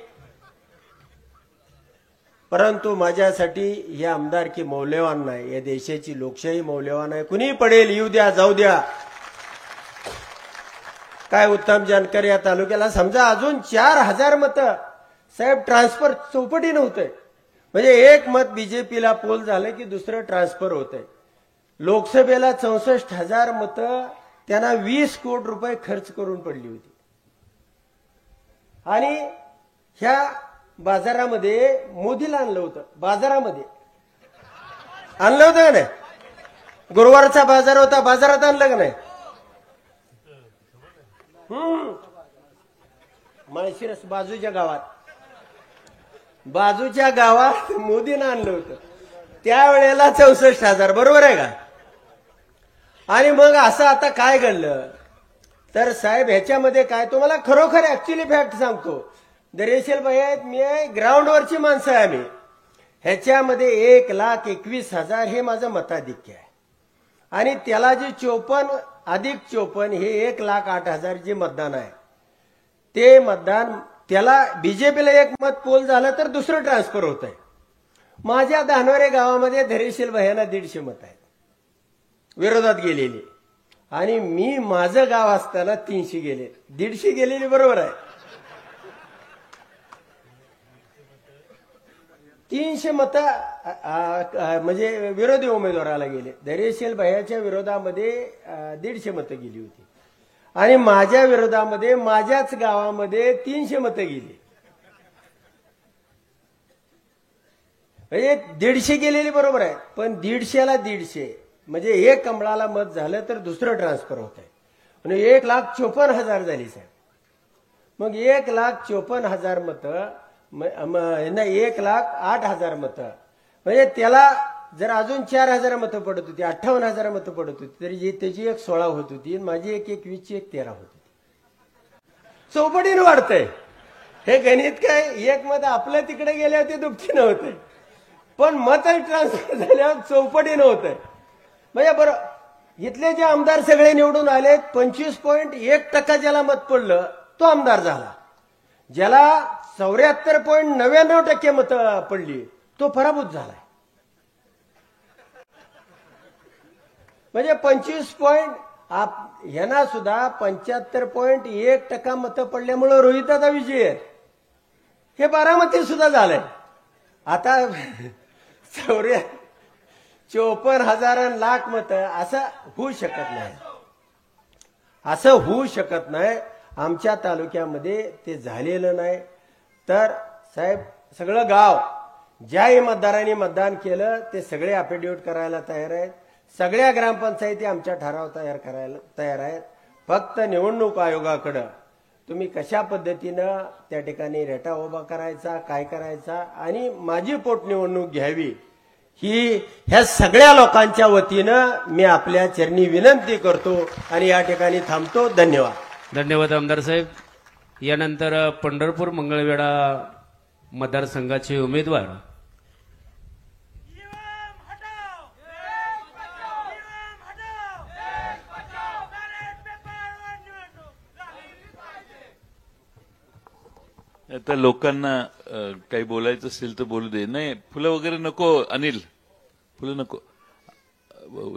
परंतु माझ्यासाठी हे आमदारकी मौल्यवान नाही, या देशाची लोकशाही मौल्यवान आहे. कुणी पडेल येऊ द्या जाऊ द्या. काय उत्तम जानकर या तालुक्याला समजा अजून 4,000 मतं साहेब ट्रान्सफर चौपटी नव्हतंय. म्हणजे एक मत बीजेपीला पोल झालं की दुसरं ट्रान्सफर होतंय. लोकसभेला 64,000 मतं त्यांना 20 कोटी रुपये खर्च करून पडली होती. आणि ह्या बाजारामध्ये मोदीला आणलं होतं. बाजारामध्ये आणलं होतं का नाही? गुरुवारचा बाजार होता, बाजारात आणलं का नाही? माळशिरस बाजूच्या गावात मोदीनं आणलं होतं. त्यावेळेला 64,000, बरोबर आहे का? आणि मग असं आता काय घडलं तर साहेब ह्याच्यामध्ये काय तुम्हाला खरोखर ऍक्च्युली फॅक्ट सांगतो. दरेशील भाई आहेत, मी आहे, ग्राउंडवरची माणसं आहे आम्ही. ह्याच्यामध्ये 1,21,000 हे माझं मताधिक्य आहे. आणि त्याला जे 54 अधिक 54 हे 1,08,000 जे मतदान आहे ते मतदान त्याला बीजेपीला एक मत पोल झालं तर दुसरं ट्रान्सफर होत आहे. माझ्या धानोरे गावामध्ये धैर्यशील भैयांना 150 मत आहेत विरोधात गेलेली. आणि मी माझं गाव असताना 300 गेले, 150 गेलेली, बरोबर आहे. 300 मतं म्हणजे विरोधी उमेदवाराला गेले. धैर्यशील भैयाच्या विरोधामध्ये 150 मतं गेली होती. आणि माझ्या विरोधामध्ये माझ्याच गावामध्ये 300 मतं गेली. म्हणजे 150 गेलेली, बरोबर आहे. पण 150ला 150 म्हणजे एक कमळाला मत झालं तर दुसरं ट्रान्सफर होत आहे. म्हणजे 1,54,000 झाली साहेब. मग 1,54,000 मतं, 1,08,000 मतं, म्हणजे त्याला जर अजून 4,000 मतं पडत होती, 58,000 मतं पडत होती, तरी त्याची 16 होत होती, माझी 21ची 13 होत होती. चौपटीनं वाढतंय हे गणित. काय एक मत आपल्या तिकडे गेल्यावर ते दुपटीनं होतंय, पण मत ट्रान्सफर झाल्यावर चौपटीनं होतंय. म्हणजे बरं, इथले जे आमदार सगळे निवडून आले, 25.1% ज्याला मत पडलं तो आमदार झाला. ज्याला 74.99% मतं पडली तो पराभूत झालाय. म्हणजे 25 यांना सुद्धा 75.1% मतं पडल्यामुळे रोहितदादा विजय आहेत. हे बारामती सुद्धा झालंय. आता 54,000 लाख मतं असं होऊ शकत नाही, असं होऊ शकत नाही. आमच्या तालुक्यामध्ये ते झालेलं नाही. तर साहेब सगळं गाव ज्याही मतदारांनी मतदान केलं ते सगळे अफिडेव्हिट करायला तयार आहेत. सगळ्या ग्रामपंचायती आमच्या ठराव करायला तयार आहेत. फक्त निवडणूक आयोगाकडं तुम्ही कशा पद्धतीनं त्या ठिकाणी रेटा उभा करायचा, काय करायचा आणि माझी पोटनिवडणूक घ्यावी ही ह्या सगळ्या लोकांच्या वतीनं मी आपल्या चरणी विनंती करतो आणि या ठिकाणी थांबतो. धन्यवाद. धन्यवाद आमदार साहेब. यानंतर पंढरपूर मंगळवेढा मतदारसंघाचे उमेदवार आता लोकांना काही बोलायचं असेल तर बोलू दे. नाही, फुलं वगैरे नको अनिल, फुलं नको.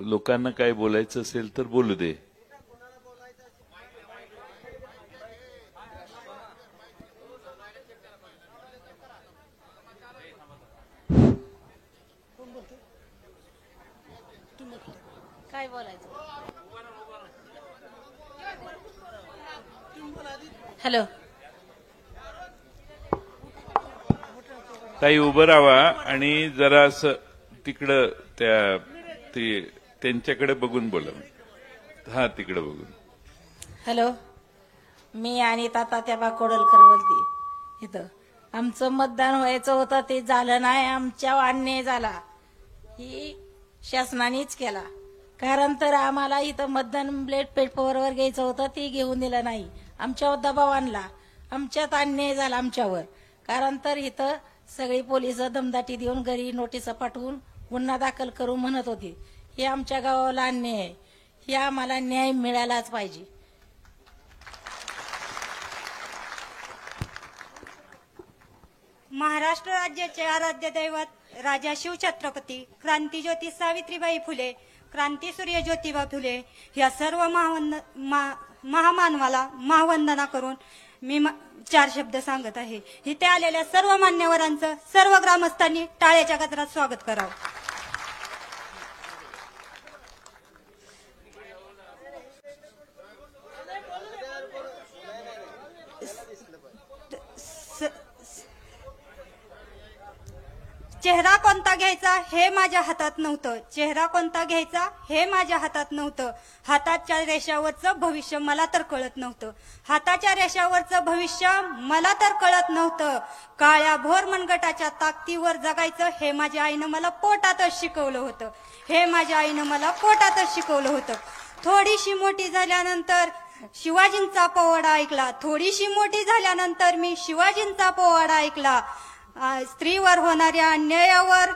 लोकांना काही बोलायचं असेल तर बोलू दे. काय बोलायचं? हॅलो, ताई उभं राहा आणि जरा असं तिकडं त्यांच्याकडे बघून बोला. हा, तिकडे बघून. हॅलो, मी अनिता तात्याबा कोडलकर बोलते. इथं आमचं मतदान व्हायचं होतं ते झालं नाही. आमच्या अन्याय झाला, ही शासनानेच केला. कारण तर आम्हाला इथं मतदान ब्लेड पेपरवर घ्यायचं होतं, ते घेऊन दिलं नाही. आमच्यावर दबाव आणला, आमच्यात अन्याय झाला आमच्यावर. कारण तर इथं सगळी पोलिस दमदाटी देऊन घरी नोटीस पाठवून गुन्हा दाखल करून म्हणत होती. हे आमच्या गावाला अन्याय आहे, हे आम्हाला न्याय मिळालाच पाहिजे. महाराष्ट्र राज्याचे आराध्य दैवत राजा शिवछत्रपती क्रांतीज्योती सावित्रीबाई फुले क्रांतीसूर्य ज्योतिबा फुले या सर्व महामानवाला महावंदना करून मी 4 शब्द सांगत आहे. इथे आलेल्या सर्व मान्यवरांचं सर्व ग्रामस्थांनी टाळ्याच्या गजरात स्वागत करावं. चेहरा कोणता घ्यायचा हे माझ्या हातात नव्हतं. चेहरा कोणता घ्यायचा हे माझ्या हातात नव्हतं. हाताच्या रेषावरचं भविष्य मला तर कळत नव्हतं. हाताच्या रेषावरचं भविष्य मला तर कळत नव्हतं. काळ्या भोर मनगटाच्या ताकदीवर जगायचं हे माझ्या आईनं मला पोटातच शिकवलं होतं. हे माझ्या आईनं मला पोटातच शिकवलं होतं. थोडीशी मोठी झाल्यानंतर शिवाजींचा पोवाडा ऐकला. थोडीशी मोठी झाल्यानंतर मी शिवाजींचा पोवाडा ऐकला. स्त्रीवर होणाऱ्या अन्यायावर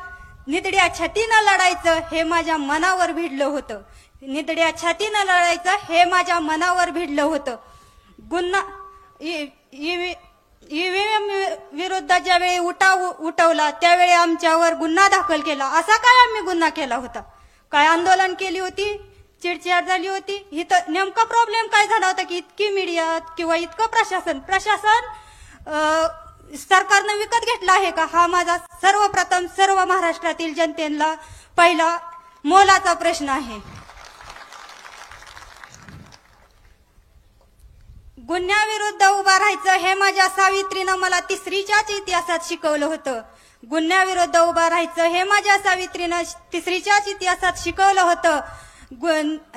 निधड्या छातीनं लढायचं हे माझ्या मनावर भिडलं होतं. निधड्या छातीनं लढायचं हे माझ्या मनावर भिडलं होतं. गुन्हा ईव्हीएम विरुद्ध ज्यावेळी उठवला त्यावेळी आमच्यावर गुन्हा दाखल केला. असा काय आम्ही गुन्हा केला होता? काय आंदोलन केली होती? चिडचिड झाली होती? इथं नेमका प्रॉब्लेम काय झाला होता की इतकी मीडिया किंवा इतकं प्रशासन सरकारनं विकत घेतला आहे का? हा माझा सर्वप्रथम सर्व महाराष्ट्रातील जनतेला पहिला मोलाचा प्रश्न आहे. गुन्ह्याविरुद्ध उभा राहायचं हे माझ्या सावित्रीनं मला 3रीच्याच इतिहासात शिकवलं होतं. गुन्ह्याविरुद्ध उभा राहायचं हे माझ्या सावित्रीनं 3रीच्याच इतिहासात शिकवलं होतं.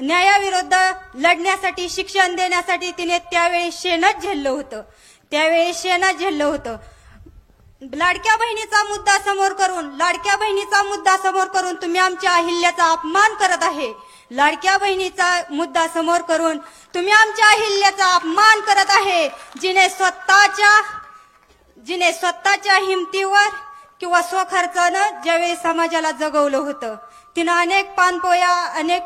न्यायाविरुद्ध लढण्यासाठी शिक्षण देण्यासाठी तिने त्यावेळी शेणच झेललं होतं. लाडक्या बहिणीचा मुद्दा समोर करून तुम्ही आमच्या अहिल्याचा अपमान करत आहे. लाडक्या बहिणीचा मुद्दा समोर करून तुम्ही आमच्या अहिल्याचा अपमान करत आहे. जिने स्वतःच्या हिमतीवर किंवा स्वखर्चानं ज्यावेळी समाजाला जगवलं होतं, तिनं अनेक पानपोया अनेक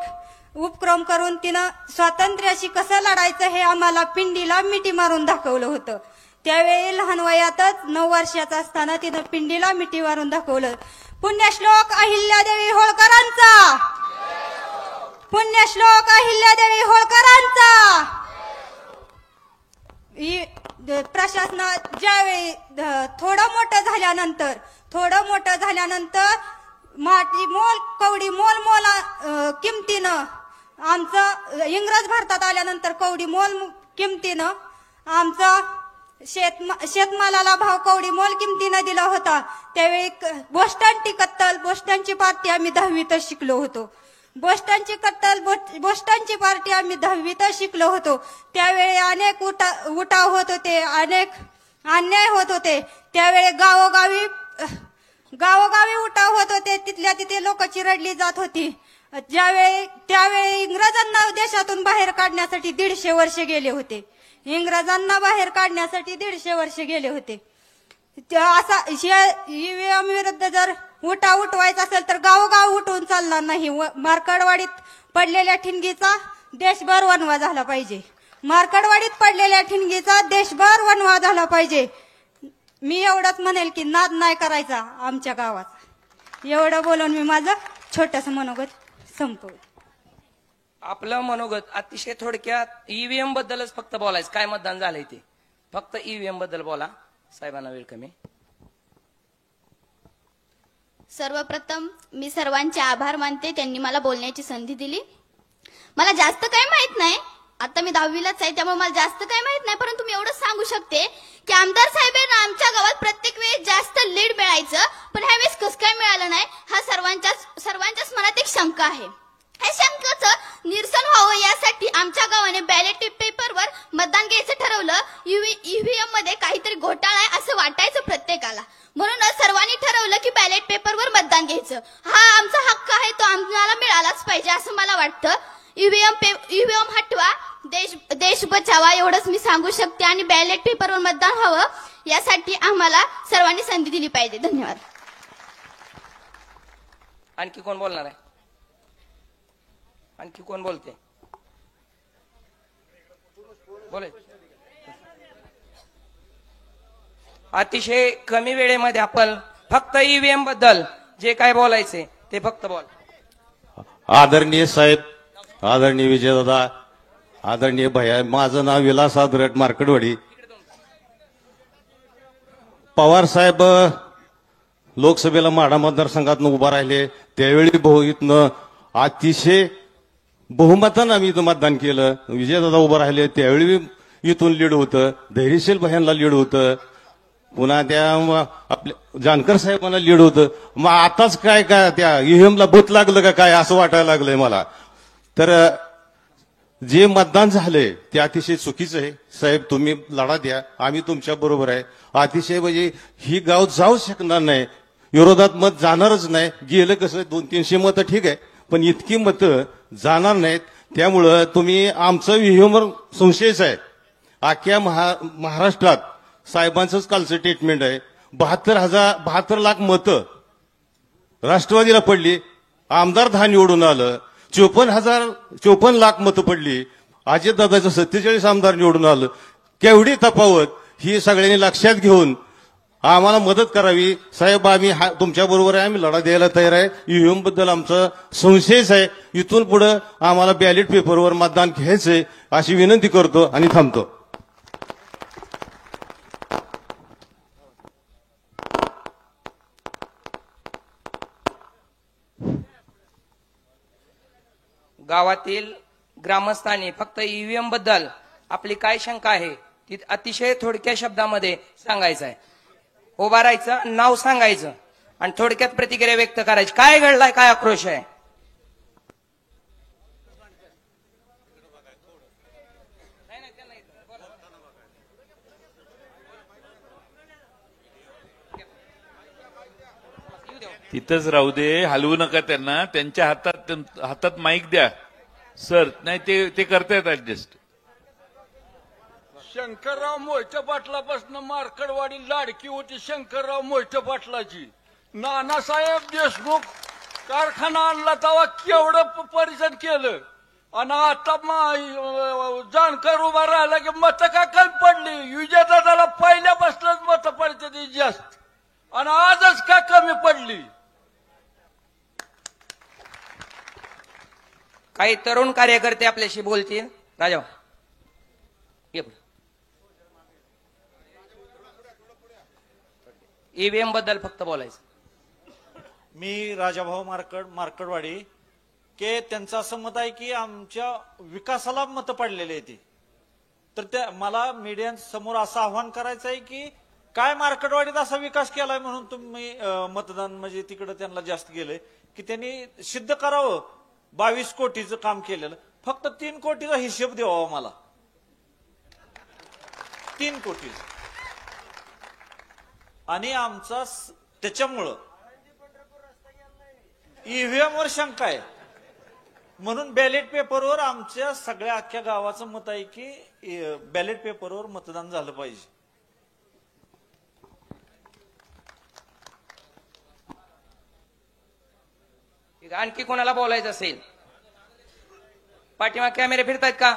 उपक्रम करून तिनं स्वातंत्र्याशी कसं लढायचं हे आम्हाला पिंडीला मिठी मारून दाखवलं होतं. त्यावेळी लहान वयातच 9 वर्षाचा असताना तिनं पिंडीला मिठी मारून दाखवलं. पुण्यश्लोक अहिल्यादेवी होळकरांचा. पुण्यश्लोक अहिल्यादेवी होळकरांचा. प्रशासनात ज्यावेळी थोडं मोठं झाल्यानंतर माटी मोल कवडी मोल किमतीनं आमचं इंग्रज भारतात आल्यानंतर कवडी मोल किमतीनं आमचा शेतमालाला भाव कवडी मोल किमतीनं दिला होता. त्यावेळी बोस्टनची पार्टी आम्ही 10वीतच शिकलो होतो. बोस्टनची पार्टी आम्ही 10वीतच शिकलो होतो. त्यावेळी अनेक उठाव होत होते, अनेक अन्याय होत होते. त्यावेळी गावोगावी उठाव होत होते. तिथल्या तिथे लोकांची रडली जात होती. त्यावेळी इंग्रजांना देशातून बाहेर काढण्यासाठी 150 वर्ष गेले होते. असा ईव्हीएम विरुद्ध जर उठवायचा असेल तर गावोगाव उठवून चालणार नाही. मार्कडवाडीत पडलेल्या ठिणगीचा देशभर वणवा झाला पाहिजे. मी एवढंच म्हणेल की नाद नाही करायचा आमच्या गावात. एवढं बोलून मी माझं छोटस मनोगत संपवलं. आपलं मनोगत अतिशय थोडक्यात ईव्हीएम बद्दलच फक्त बोलायचं. काय मतदान झालंय ते फक्त ईव्हीएम बद्दल बोला. साहेबांना वेळ कमी. सर्वप्रथम मी सर्वांचे आभार मानते, त्यांनी मला बोलण्याची संधी दिली. मला जास्त काही माहित नाही, आता मी 10वीलाच आहे त्यामुळे मला जास्त काही माहित नाही, परंतु मी एवढंच सांगू शकते की आमदार साहेबांना आमच्या गावात प्रत्येक वेळेस जास्त लीड मिळायचं, पण ह्यावेळेस कसं काय मिळालं नाही हा सर्वांच्याच मनात एक शंका आहे. ह्या शंकाचं निरसन व्हावं यासाठी आमच्या गावाने बॅलेट पेपरवर मतदान घ्यायचं ठरवलं. ईव्हीएम मध्ये काहीतरी घोटाळा आहे असं वाटायचं प्रत्येकाला, म्हणूनच सर्वांनी ठरवलं की बॅलेट पेपरवर मतदान घ्यायचं. हा आमचा हक्क आहे, तो आम्हाला मिळालाच पाहिजे असं मला वाटतं. ईव्हीएम हटवा, देश बचावा एवढंच मी सांगू शकते. आणि बॅलेट पेपरवर मतदान व्हावं यासाठी आम्हाला सर्वांनी संधी दिली पाहिजे. धन्यवाद. आणखी कोण बोलणार आहे? आणखी कोण बोलते? बोले. अतिशय कमी वेळेमध्ये आपण फक्त ईव्हीएम बद्दल जे काय बोलायचे ते फक्त बोल. आदरणीय साहेब, आदरणीय विजयदादा, आदरणीय भैया, माझं नाव विलास आदरट, मार्कडवाडी. पवार साहेब लोकसभेला माढा मतदारसंघातून उभा राहिले त्यावेळी इथनं अतिशय बहुमतानं आम्ही इथं मतदान केलं. विजयदादा उभा राहिले त्यावेळी इथून लीड होतं, धैर्यशील भयांना लीड होतं, पुन्हा त्या आपल्या जानकर साहेबांना लीड होतं. मग आताच काय काय त्या ईव्हीएमला भूत लागलं का काय असं वाटायला लागलंय मला. तर जे मतदान झालंय ते अतिशय चुकीचं आहे. साहेब तुम्ही लढा द्या, आम्ही तुमच्या बरोबर आहे. अतिशय म्हणजे ही गाव जाऊ शकणार नाही, विरोधात मत जाणारच नाही. गेलं कसं 200-300 मतं ठीक आहे, पण इतकी मतं जाणार नाहीत. त्यामुळं तुम्ही आमचं ईव्हीएमवर संशयच आहे. अख्ख्या महाराष्ट्रात साहेबांचंच कालचं स्टेटमेंट आहे. 72 लाख मतं राष्ट्रवादीला पडली, आमदार 10 निवडून आलं. 54 लाख मतं पडली, अजितदादाचं 47 आमदार निवडून आलं. केवढी तफावत ही सगळ्यांनी लक्षात घेऊन आम्हाला मदत करावी. साहेब आम्ही तुमच्या बरोबर आहे, आम्ही लढा द्यायला तयार आहे. ईव्हीएम बद्दल आमचा संशयच आहे. इथून पुढे आम्हाला बॅलेट पेपरवर मतदान घ्यायचंय अशी विनंती करतो आणि थांबतो. गावातील ग्रामस्थांनी फक्त ईव्हीएम बद्दल आपली काय शंका आहे ती अतिशय थोडक्या शब्दामध्ये सांगायचं आहे. उभा राहायचं, नाव सांगायचं आणि थोडक्यात प्रतिक्रिया व्यक्त करायची. काय घडलाय, काय आक्रोश आहे. तिथंच राहू दे, हलवू नका त्यांना. त्यांच्या हातात माईक द्या सर, नाही ते करतायत ऍडजस्ट. शंकरराव मोहिते पाटलापासून मार्कडवाडी लाडकी होती शंकरराव मोहिते पाटलाची. नानासाहेब देशमुख कारखाना आणला तेव्हा केवढं परिषद केलं, आणि आता जानकर उभा राहिला की मतं का कमी पडली. विजयदादाला पहिल्यापासूनच मतं पडते ती जास्त, आणि आजच का कमी पडली. काही तरुण कार्यकर्ते आपल्याशी बोलतील. राजा ईव्हीएम बद्दल फक्त बोलायचं. मी राजाभाऊ मार्कडवाडी के त्यांचं असं मत आहे की आमच्या विकासाला मतं पडलेली आहे ती. तर त्या मला मीडियांसमोर असं आव्हान करायचं आहे की काय मार्कडवाडीत असा विकास केलाय म्हणून तुम्ही मतदान म्हणजे तिकडे त्यांना जास्त गेलंय की त्यांनी सिद्ध करावं. 22 कोटीचं काम केलेलं, फक्त 3 कोटीचा हिशोब द्यावा मला. 3 कोटी. आणि आमचा त्याच्यामुळं ईव्हीएम वर शंका आहे म्हणून बॅलेट पेपरवर आमच्या सगळ्या अख्ख्या गावाचं मत आहे की बॅलेट पेपरवर मतदान झालं पाहिजे. आणखी कोणाला बोलायचं असेल? पाठीमाग कॅमेरे फिरतायत का?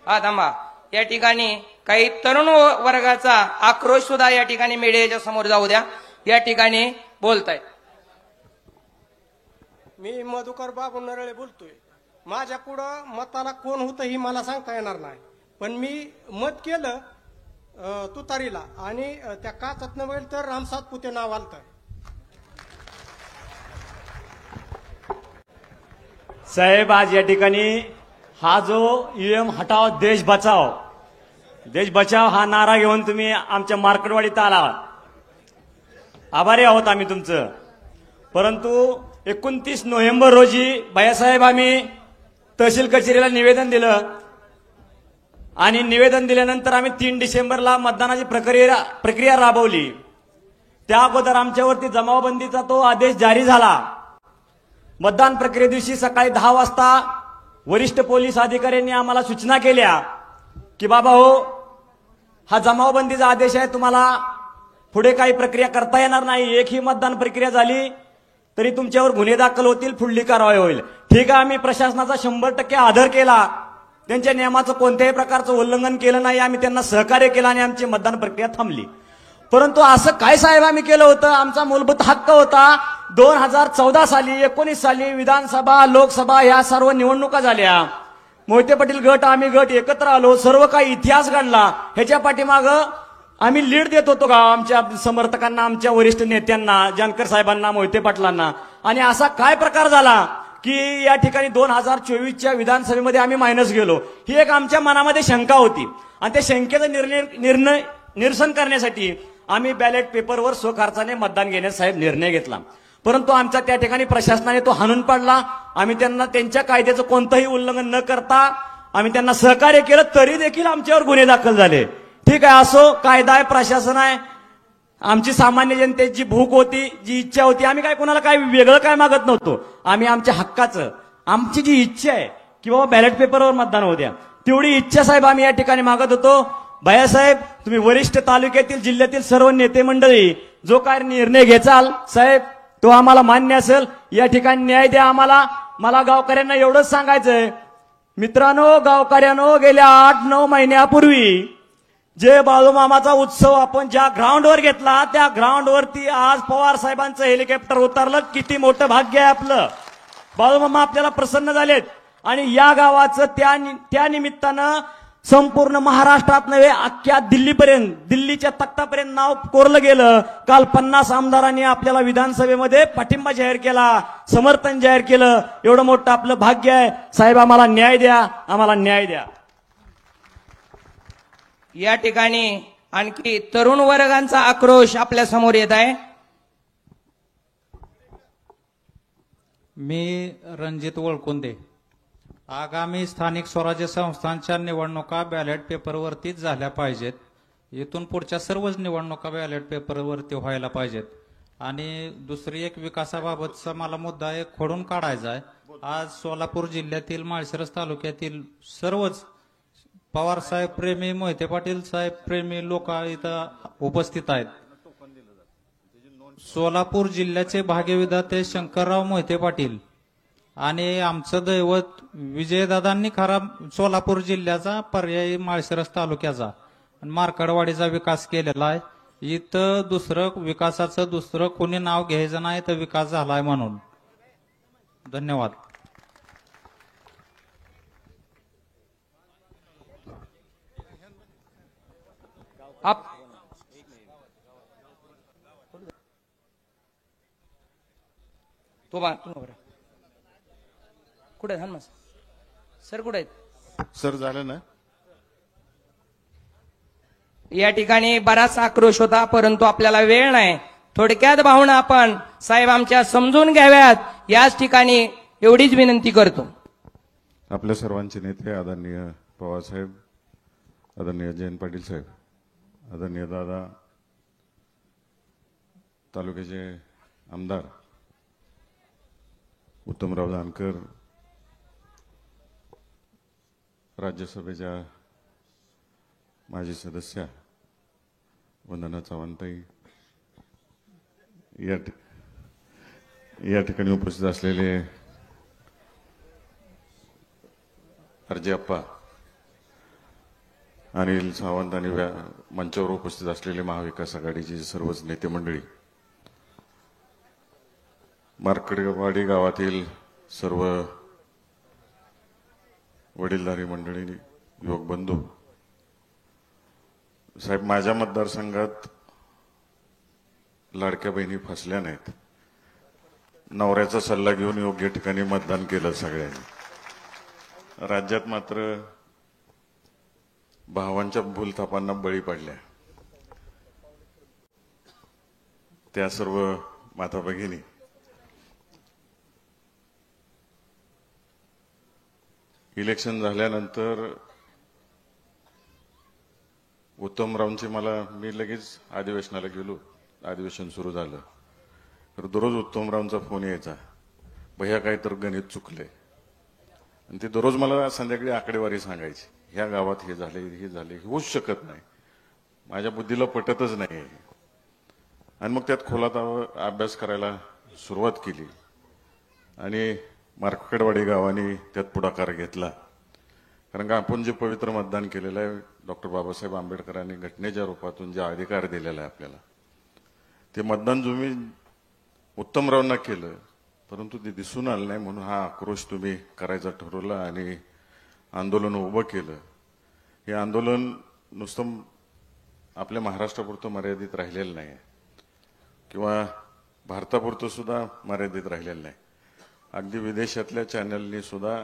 हा थांबा. या ठिकाणी काही तरुण वर्गाचा आक्रोश सुद्धा या ठिकाणी मीडियाच्या समोर जाऊ द्या. या ठिकाणी बोलतायत. मी मधुकर बाबू नरळे बोलतोय. माझ्या पुढं मताला कोण होतं ही मला सांगता येणार नाही, पण मी मत केलं तुतारीला आणि त्या काचातनं बघितलं तर रामसातपुते नाव आलतं. साहेब आज या ठिकाणी हा जो ईव्हीएम हटाव देश बचाव हा नारा घेऊन तुम्ही आमच्या मार्कडवाडीत आला, आभारी आहोत आम्ही तुमचं. परंतु 29 नोव्हेंबर रोजी भैयासाहेब आम्ही तहसील कचेरीला निवेदन दिलं आणि निवेदन दिल्यानंतर आम्ही 3 डिसेंबरला मतदानाची प्रक्रिया राबवली. त्या अगोदर आमच्यावरती जमावबंदीचा तो आदेश जारी झाला. मतदान प्रक्रिये दिवशी सकाळी 10 वाजता वरिष्ठ पोलीस अधिकाऱ्यांनी आम्हाला सूचना केल्या की बाबा हो, हा जमावबंदीचा आदेश आहे, तुम्हाला पुढे काही प्रक्रिया करता येणार नाही. एकही मतदान प्रक्रिया झाली तरी तुमच्यावर गुन्हे दाखल होतील, पुढली कारवाई होईल. ठीक आहे, आम्ही प्रशासनाचा 100% आदर केला त्यांच्या नियमाचं कोणत्याही प्रकारचं उल्लंघन केलं नाही. आम्ही त्यांना सहकार्य केलं आणि आमची मतदान प्रक्रिया थांबली. परंतु असं काय साहेब आम्ही केलं होतं? आमचा मूलभूत हक्क होता. 2014 साली 19 साली विधानसभा लोकसभा या सर्व निवडणुका झाल्या. मोहिते पाटील गट आम्ही गट एकत्र आलो. सर्व काही इतिहास घडला. ह्याच्या पाठीमागं आम्ही लीड देत होतो का आमच्या समर्थकांना, आमच्या वरिष्ठ नेत्यांना, जानकर साहेबांना, मोहिते पाटलांना. आणि असा काय प्रकार झाला की या ठिकाणी 2024च्या विधानसभेमध्ये आम्ही मायनस गेलो. ही एक आमच्या मनामध्ये शंका होती आणि त्या शंकेचं निरसन करण्यासाठी आम्ही बॅलेट पेपरवर स्वखर्चाने मतदान घेण्याचा साहेब निर्णय घेतला. परंतु आमच्या त्या ठिकाणी प्रशासनाने तो हाणून पाडला. आम्ही त्यांना त्यांच्या कायद्याचं कोणतंही उल्लंघन न करता आम्ही त्यांना सहकार्य केलं, तरी देखील आमच्यावर गुन्हे दाखल झाले. ठीक आहे, असो, कायदा आहे, प्रशासन आहे. आमची सामान्य जनतेची भूक होती, जी इच्छा होती, आम्ही काय कोणाला काय वेगळं काय मागत नव्हतो. आम्ही आमच्या हक्काचं, आमची जी इच्छा आहे की बाबा बॅलेट पेपरवर मतदान होऊ द्या, तेवढी इच्छा साहेब आम्ही या ठिकाणी मागत होतो. भैयासाहेब, तुम्ही वरिष्ठ तालुक्यातील जिल्ह्यातील सर्व नेते मंडळी जो काय निर्णय घेचाल साहेब तो आम्हाला मान्य असेल. या ठिकाणी न्याय द्या आम्हाला. मला गावकऱ्यांना एवढंच सांगायचंय मित्रांनो, गावकऱ्यांनो, गेल्या 8-9 महिन्यापूर्वी जे बाळूमामाचा उत्सव आपण ज्या ग्राउंडवर घेतला त्या ग्राउंडवरती आज पवार साहेबांचं हेलिकॉप्टर उतरलं. किती मोठं भाग्य आहे आपलं. बाळूमामा आपल्याला प्रसन्न झालेत आणि या गावाचं त्या निमित्तानं संपूर्ण महाराष्ट्रात नव्हे अख्ख्या दिल्लीपर्यंत, दिल्लीच्या तख्तापर्यंत नाव कोरलं गेलं. काल 50 आमदारांनी आपल्याला विधानसभेमध्ये पाठिंबा जाहीर केला, समर्थन जाहीर केलं. एवढं मोठं आपलं भाग्य आहे साहेब. आम्हाला न्याय द्या, आम्हाला न्याय द्या. या ठिकाणी आणखी तरुण वर्गांचा आक्रोश आपल्या समोर येत आहे. मी रणजित वळकुंदे. आगामी स्थानिक स्वराज्य संस्थांच्या निवडणुका बॅलेट पेपरवरतीच झाल्या पाहिजेत. इथून पुढच्या सर्वच निवडणुका बॅलेट पेपरवरती व्हायला पाहिजेत. आणि दुसरी एक विकासाबाबतचा मला मुद्दा एक खोडून काढायचा आहे. आज सोलापूर जिल्ह्यातील माळशिरस तालुक्यातील सर्वच पवार साहेब प्रेमी, मोहिते पाटील साहेब प्रेमी लोक इथं उपस्थित आहेत. सोलापूर जिल्ह्याचे भाग्यविधाते शंकरराव मोहिते पाटील आणि आमचं दैवत विजयदादांनी खरा सोलापूर जिल्ह्याचा पर्यायी माळशिरस तालुक्याचा आणि मार्कडवाडीचा विकास केलेला आहे. इथं दुसरं विकासाचं दुसरं कोणी नाव घ्यायचं नाही तर विकास झालाय म्हणून. धन्यवाद. कुठे सर, कुठे आहेत सर? झालं ना. या ठिकाणी बराच आक्रोश होता, परंतु आपल्याला वेळ नाही. थोडक्यात भावना आपण साहेब आमच्या समजून घ्याव्यात, याच ठिकाणी एवढीच विनंती करतो. आपल्या सर्वांचे नेते आदरणीय पवार साहेब, आदरणीय जयंत पाटील साहेब, आदरणीय दादा, तालुक्याचे आमदार उत्तमराव जानकर, राज्यसभेच्या माजी सदस्य वंदना चव्हाणताई, या ठिकाणी उपस्थित असलेले अर्जे अप्पा, अनिल सावंत आणि मंचावर उपस्थित असलेले महाविकास आघाडीचे सर्वच नेते मंडळी, मार्कडवाडी गावातील सर्व वडीलधारी मंडळी, युवक बंधू साहेब, माझ्या मतदारसंघात लाडक्या बहिणी फसल्या नाहीत. नवऱ्याचा सल्ला घेऊन योग्य ठिकाणी मतदान केलं सगळ्यांनी. राज्यात मात्र भावांच्या भूलथापांना बळी पडल्या. त्या सर्व माता भगिनी इलेक्शन झाल्यानंतर उत्तमरावांची मी लगेच अधिवेशनाला गेलो. अधिवेशन सुरू झालं तर दररोज उत्तमरावांचा फोन यायचा, भैया काय तर गणित चुकले. आणि ते दररोज मला संध्याकाळी आकडेवारी सांगायची, ह्या गावात हे झाले, हे झाले, होऊच शकत नाही, माझ्या बुद्धीला पटतच नाही. आणि मग त्यात खोलात अभ्यास करायला सुरुवात केली आणि मार्कडवाडी गावाने त्यात पुढाकार घेतला. कारण का आपण जे पवित्र मतदान केलेलं आहे, डॉक्टर बाबासाहेब आंबेडकरांनी घटनेच्या रूपातून जे अधिकार दिलेला आहे आपल्याला, ते मतदान तुम्ही उत्तमरावांना केलं, परंतु ते दिसून आलं नाही म्हणून हा आक्रोश तुम्ही करायचा ठरवला आणि आंदोलन उभं केलं. हे आंदोलन नुसतं आपल्या महाराष्ट्रापुरतं मर्यादित राहिलेलं नाही किंवा भारतापुरतं सुद्धा मर्यादित राहिलेलं नाही. अगदी विदेशातल्या चॅनलनी सुद्धा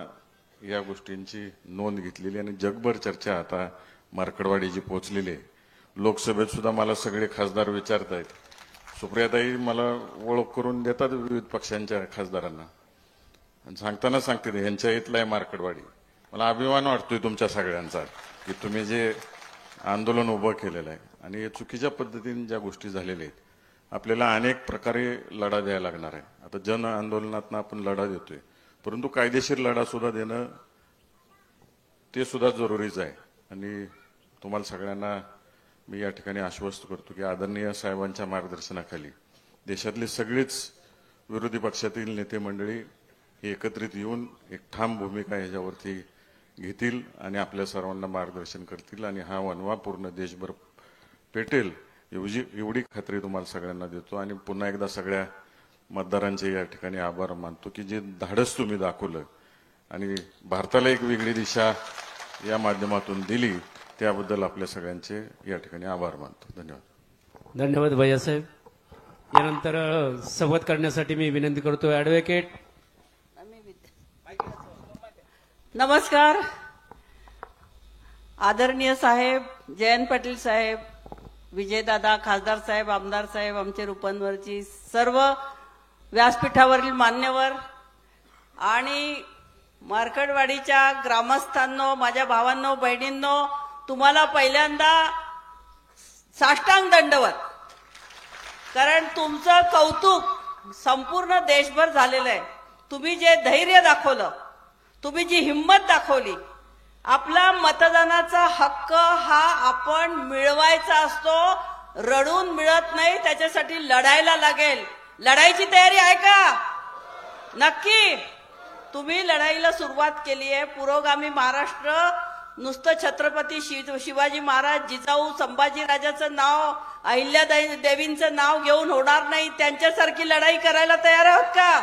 या गोष्टींची नोंद घेतलेली आणि जगभर चर्चा आता मार्कडवाडीची पोहोचलेली आहे. लोकसभेत सुद्धा मला सगळे खासदार विचारतायत, सुप्रियाताई मला ओळख करून देतात विविध पक्षांच्या खासदारांना आणि सांगताना सांगते यांच्या इथला आहे मार्कडवाडी. मला अभिमान वाटतोय तुमच्या सगळ्यांचा की तुम्ही जे आंदोलन उभं केलेलं आहे आणि चुकीच्या पद्धतीने ज्या गोष्टी झालेल्या आहेत, आपल्याला अनेक प्रकारे लढा द्यायला लागणार आहे. आता जन आंदोलनातनं आपण लढा देतोय, परंतु कायदेशीर लढा सुद्धा देणं ते सुद्धा जरुरीच आहे. आणि तुम्हाला सगळ्यांना मी या ठिकाणी आश्वस्त करतो की आदरणीय साहेबांच्या मार्गदर्शनाखाली देशातली सगळीच विरोधी पक्षातील नेते मंडळी हे एकत्रित येऊन एक ठाम भूमिका ह्याच्यावरती घेतील आणि आपल्या सर्वांना मार्गदर्शन करतील आणि हा वनवा पूर्ण देशभर पेटेल एवढी खात्री तुम्हाला सगळ्यांना देतो. आणि पुन्हा एकदा सगळ्या मतदारांचे या ठिकाणी आभार मानतो की जे धाडस तुम्ही दाखवलं आणि भारताला एक वेगळी दिशा या माध्यमातून दिली, त्याबद्दल आपल्या सगळ्यांचे या ठिकाणी आभार मानतो. धन्यवाद. धन्यवाद भैयासाहेब. यानंतर संवाद करण्यासाठी मी विनंती करतो ऍडव्होकेट. नमस्कार. आदरणीय साहेब, जयंत पाटील साहेब, विजयदादा, खासदार साहेब, आमदार साहेब, आमचे रूपनवरची सर्व व्यासपीठावरील मान्यवर आणि मार्कडवाडीच्या ग्रामस्थांनो, माझ्या भावांनो, बहिणींनो, तुम्हाला पहिल्यांदा साष्टांग दंडवत. कारण तुमचं कौतुक संपूर्ण देशभर झालेलं आहे. तुम्ही जे धैर्य दाखवलं, तुम्ही जी हिंमत दाखवली, आपला मतदानाचा हक्क हा आपण मिळवायचा असतो, रडून मिळत नाही, त्याच्यासाठी लढायला लागेल. लढाईची तयारी आहे का? नक्की. तुम्ही लढाईला सुरुवात केली आहे. पुरोगामी महाराष्ट्र नुसतं छत्रपती शिवाजी महाराज, जिजाऊ, संभाजीराजाचं नाव, अहिल्यादेवींचं नाव घेऊन होणार नाही. त्यांच्यासारखी लढाई करायला तयार आहोत का?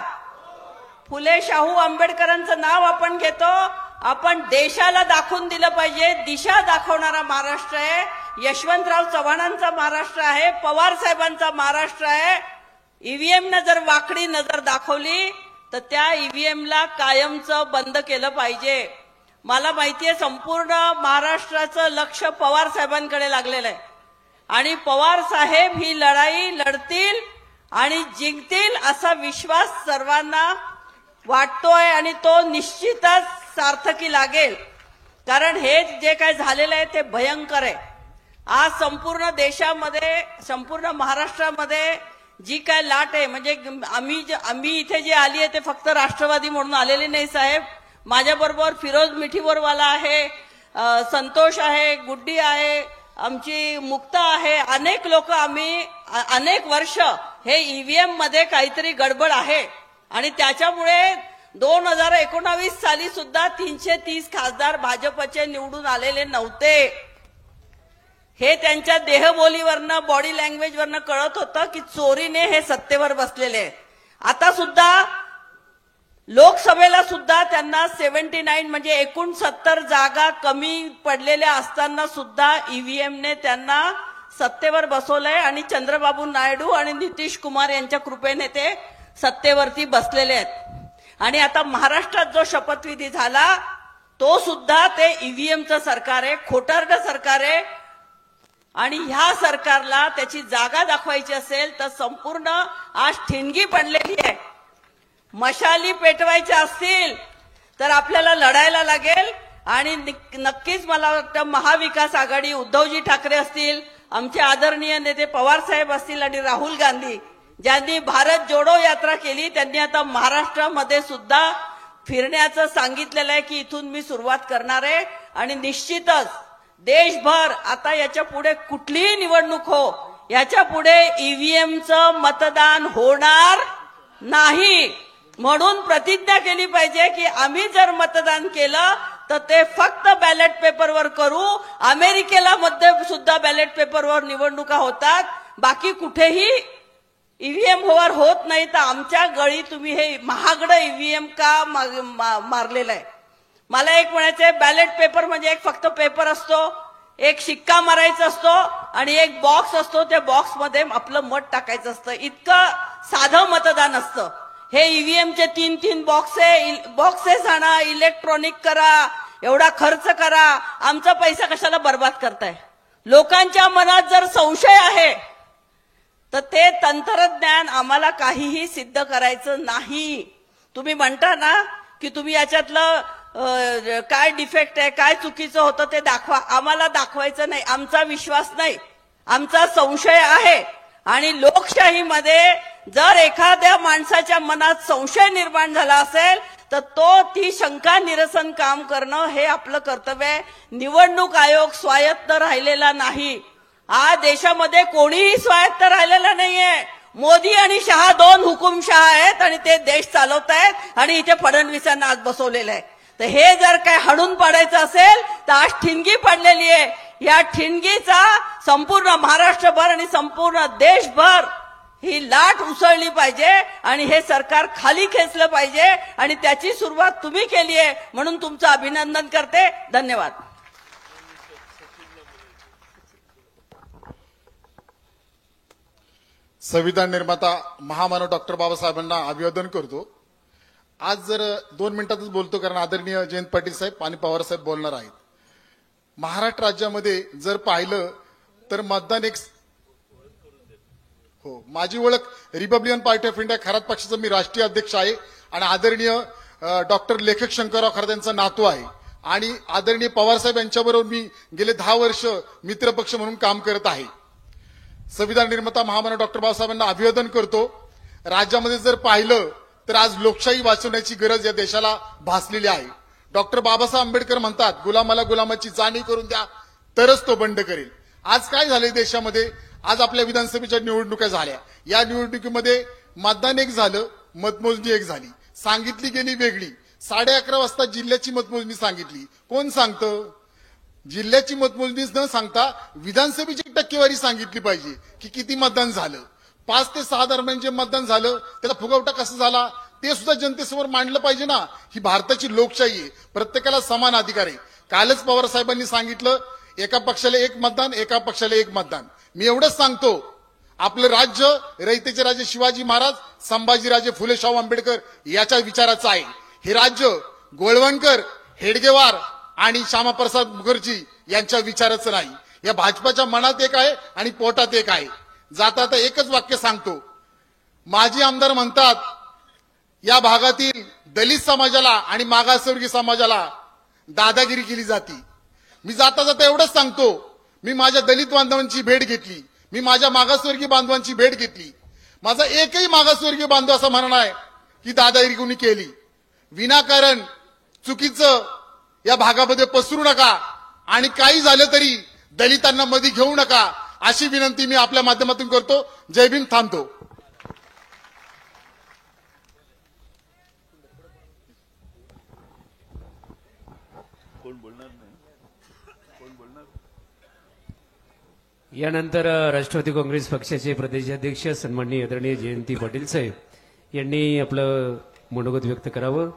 फुले शाहू आंबेडकरांचं नाव आपण घेतो. आपण देशाला दाखवून दिलं पाहिजे. दिशा दाखवणारा महाराष्ट्र आहे. यशवंतराव चव्हाणांचा महाराष्ट्र आहे. पवार साहेबांचा महाराष्ट्र आहे. ईव्हीएमनं जर वाकडी नजर दाखवली तर त्या ईव्हीएमला कायमचं बंद केलं पाहिजे. मला माहितीये संपूर्ण महाराष्ट्राचं लक्ष पवार साहेबांकडे लागलेलं आहे आणि पवार साहेब ही लढाई लढतील आणि जिंकतील असा विश्वास सर्वांना वाटतोय आणि तो निश्चितच सार्थकी लागेल. कारण हे जे काय झालेलं आहे ते भयंकर आहे. आज संपूर्ण देशामध्ये, संपूर्ण महाराष्ट्रामध्ये जी काय लाट आहे, म्हणजे आम्ही इथे जे आली आहे ते फक्त राष्ट्रवादी म्हणून आलेले नाही साहेब. माझ्याबरोबर फिरोज मिठीवरवाला आहे, संतोष आहे, गुड्डी आहे, आमची मुक्ता आहे. अनेक लोक आम्ही अनेक वर्ष हे ईव्हीएम मध्ये काहीतरी गडबड आहे आणि त्याच्यामुळे 2019 साली सुद्धा 330 खासदार भाजपचे निवडून आलेले नव्हते. हे त्यांच्या देहबोलीवरनं, बॉडी लँग्वेजवरनं कळत होतं की चोरीने हे सत्तेवर बसलेले आहेत. आता सुद्धा लोकसभेला सुद्धा त्यांना 79 म्हणजे 69 जागा कमी पडलेल्या असताना सुद्धा ईव्हीएमने त्यांना सत्तेवर बसवलंय आणि चंद्रबाबू नायडू आणि नितीश कुमार यांच्या कृपेने ते सत्तेवरती बसलेले आहेत. आणि आता महाराष्ट्रात जो शपथविधी झाला तो सुद्धा ते ईव्हीएमचं सरकार आहे, खोटारडं सरकार आहे. आणि ह्या सरकारला त्याची जागा दाखवायची असेल तर संपूर्ण आज ठिणगी पडलेली आहे. मशाली पेटवायच्या असतील तर आपल्याला लढायला लागेल. आणि नक्कीच मला वाटतं महाविकास आघाडी, उद्धवजी ठाकरे असतील, आमचे आदरणीय नेते पवार साहेब असतील आणि राहुल गांधी ज्यांनी भारत जोडो यात्रा केली, त्यांनी आता महाराष्ट्रामध्ये सुद्धा फिरण्याचं सांगितलेलं आहे की इथून मी सुरुवात करणार आहे. आणि निश्चितच देशभर आता याच्या पुढे कुठलीही निवडणूक हो, याच्या पुढे ईव्हीएमचं मतदान होणार नाही. म्हणून प्रतिज्ञा केली पाहिजे की आम्ही जर मतदान केलं तर ते फक्त बॅलेट पेपरवर करू. अमेरिकेला मध्ये सुद्धा बॅलेट पेपरवर निवडणुका होतात, बाकी कुठेही ईव्हीएम वर होत नाही. तर आमच्या गळी तुम्ही हे महागडं ईव्हीएम का मारलेलं आहे? मला एक म्हणायचंय, बॅलेट पेपर म्हणजे एक फक्त पेपर असतो, एक शिक्का मारायचा असतो आणि एक बॉक्स असतो, त्या बॉक्समध्ये आपलं मत टाकायचं असतं. इतकं साधं मतदान असतं. हे ईव्हीएमचे 3 बॉक्सेस आणा, इलेक्ट्रॉनिक करा, एवढा खर्च करा, आमचा पैसा कशाला बर्बाद करताय? लोकांच्या मनात जर संशय आहे तर ते तंत्रज्ञान आम्हाला काहीही सिद्ध करायचं नाही. तुम्ही म्हणता ना की तुम्ही याच्यातलं काय डिफेक्ट आहे, काय चुकीचं होतं ते दाखवा. आम्हाला दाखवायचं नाही, आमचा विश्वास नाही, आमचा संशय आहे. आणि लोकशाहीमध्ये जर एखाद्या माणसाच्या मनात संशय निर्माण झाला असेल तर ती शंका निरसन काम करणं हे आपलं कर्तव्य आहे. निवडणूक आयोग स्वायत्त राहिलेला नाही. आज देशामध्ये कोणीही स्वायत्त राहिलेला नाहीये. मोदी आणि शहा 2 हुकुमशहा आहेत आणि ते देश चालवत आहेत आणि इथे फडणवीसांना आज बसवलेलं आहे. तर हे जर काय हाणून पाडायचं असेल तर आज ठिणगी पडलेली आहे. या ठिणगीचा संपूर्ण महाराष्ट्रभर आणि संपूर्ण देशभर ही लाट उसळली पाहिजे आणि हे सरकार खाली खेचलं पाहिजे आणि त्याची सुरुवात तुम्ही केली आहे, म्हणून तुमचं अभिनंदन करते. धन्यवाद. संविधान निर्माता महामानव डॉक्टर बाबासाहेबांना अभिवादन करतो. आज जर 2 मिनिटातच बोलतो, कारण आदरणीय जयंत पाटील साहेब आणि पवार साहेब बोलणार आहेत. महाराष्ट्र राज्यामध्ये जर पाहिलं तर मतदान एक माझी ओळख Republican party of India Kharat पक्षाचा मी राष्ट्रीय अध्यक्ष आहे आणि आदरणीय डॉक्टर लेखक शंकरराव खरात यांचा नातू आहे आणि आदरणीय पवार साहेब यांच्याबरोबर मी गेले 10 वर्ष मित्रपक्ष म्हणून काम करत आहे. संविधान निर्माता महामानव डॉक्टर बाबासाहेबांना अभिवादन करतो. राज्यामध्ये जर पाहिलं तर आज लोकशाही वाचवण्याची गरज या देशाला भासलेली आहे. डॉक्टर बाबासाहेब आंबेडकर म्हणतात, गुलामाला गुलामाची जाणीव करून द्या तरच तो बंड करेल. आज काय झालंय देशामध्ये? आज आपल्या विधानसभेच्या निवडणुका झाल्या. या निवडणुकीमध्ये मतदान एक झालं, मतमोजणी एक झाली. सांगितली गेली वेगळी. 11:30 वाजता जिल्ह्याची मतमोजणी सांगितली. कोण सांगतं? जिल्ह्याची मतमोजणीच न सांगता विधानसभेची टक्केवारी सांगितली पाहिजे की किती मतदान झालं. 5 ते 6 दरम्यान जे मतदान झालं त्याचा फुगवटा कसा झाला ते सुद्धा जनतेसमोर मांडलं पाहिजे ना. ही भारताची लोकशाही आहे, प्रत्येकाला समान अधिकार आहे. कालच पवार साहेबांनी सांगितलं एका पक्षाला एक मतदान, एका पक्षाला एक मतदान. मी एवढंच सांगतो, आपलं राज्य रयतेचे राजे शिवाजी महाराज, संभाजीराजे फुले शाहू आंबेडकर याच्या विचाराचं आहे. हे राज्य गोळवणकर, हेडगेवार आणि श्यामाप्रसाद मुखर्जी यांच्या विचाराचं नाही. या भाजपाच्या मनात एक आहे आणि पोटात एक आहे. जाता आता एकच वाक्य सांगतो. माजी आमदार म्हणतात या भागातील दलित समाजाला आणि मागासवर्गीय समाजाला दादागिरी केली जाते. मी जाता जाता एवढंच सांगतो, मी माझ्या दलित बांधवांची भेट घेतली, मी माझ्या मागासवर्गीय बांधवांची भेट घेतली. माझा एकही मागासवर्गीय बांधव असं म्हणणं आहे की दादागिरी कोणी केली. विनाकारण चुकीचं या भागामध्ये पसरू नका आणि काही झालं तरी दलितांना मध्ये घेऊ नका अशी विनंती मी आपल्या माध्यमातून करतो. जय भीम. थांबतो. यानंतर राष्ट्रवादी काँग्रेस पक्षाचे प्रदेशाध्यक्ष सन्माननीय आदरणीय जयंती पाटील साहेब यांनी आपलं मनोगत व्यक्त करावं.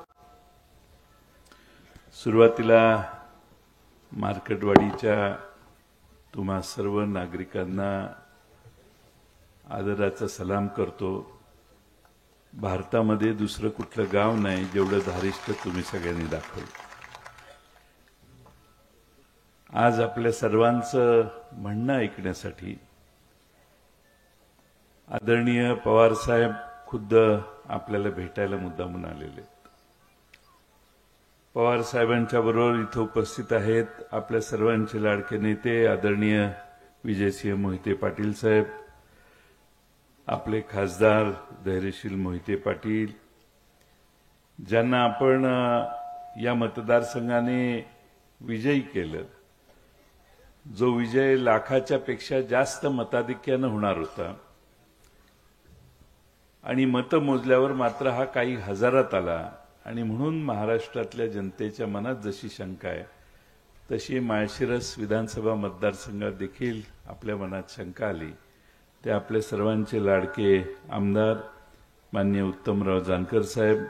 सुरुवातीला मार्केटवाडीच्या तुम्हा सर्व नागरिकांना आदराचा सलाम करतो. भारतामध्ये दुसरं कुठलं गाव नाही जेवढं धारिष्ठ तुम्ही सगळ्यांनी दाखवलं. आज आपल्या सर्वांचं म्हणणं ऐकण्यासाठी आदरणीय पवार साहेब खुद्द आपल्याला भेटायला मुद्दामून आलेले आहेत. पवार साहेबांच्या बरोबर इथं उपस्थित आहेत आपल्या सर्वांचे लाडके नेते आदरणीय विजयसिंह मोहिते पाटील साहेब, आपले खासदार धैर्यशील मोहिते पाटील, ज्यांना आपण या मतदारसंघाने विजयी केलं. जो विजय लाखाच्या पेक्षा जास्त मताधिक्यानं होणार होता आणि मतं मोजल्यावर मात्र हा काही हजारात आला. आणि म्हणून महाराष्ट्रातल्या जनतेच्या मनात जशी शंका आहे तशी माळशिरस विधानसभा मतदारसंघात देखील आपल्या मनात शंका आली. ते आपल्या सर्वांचे लाडके आमदार माननीय उत्तमराव जानकर साहेब,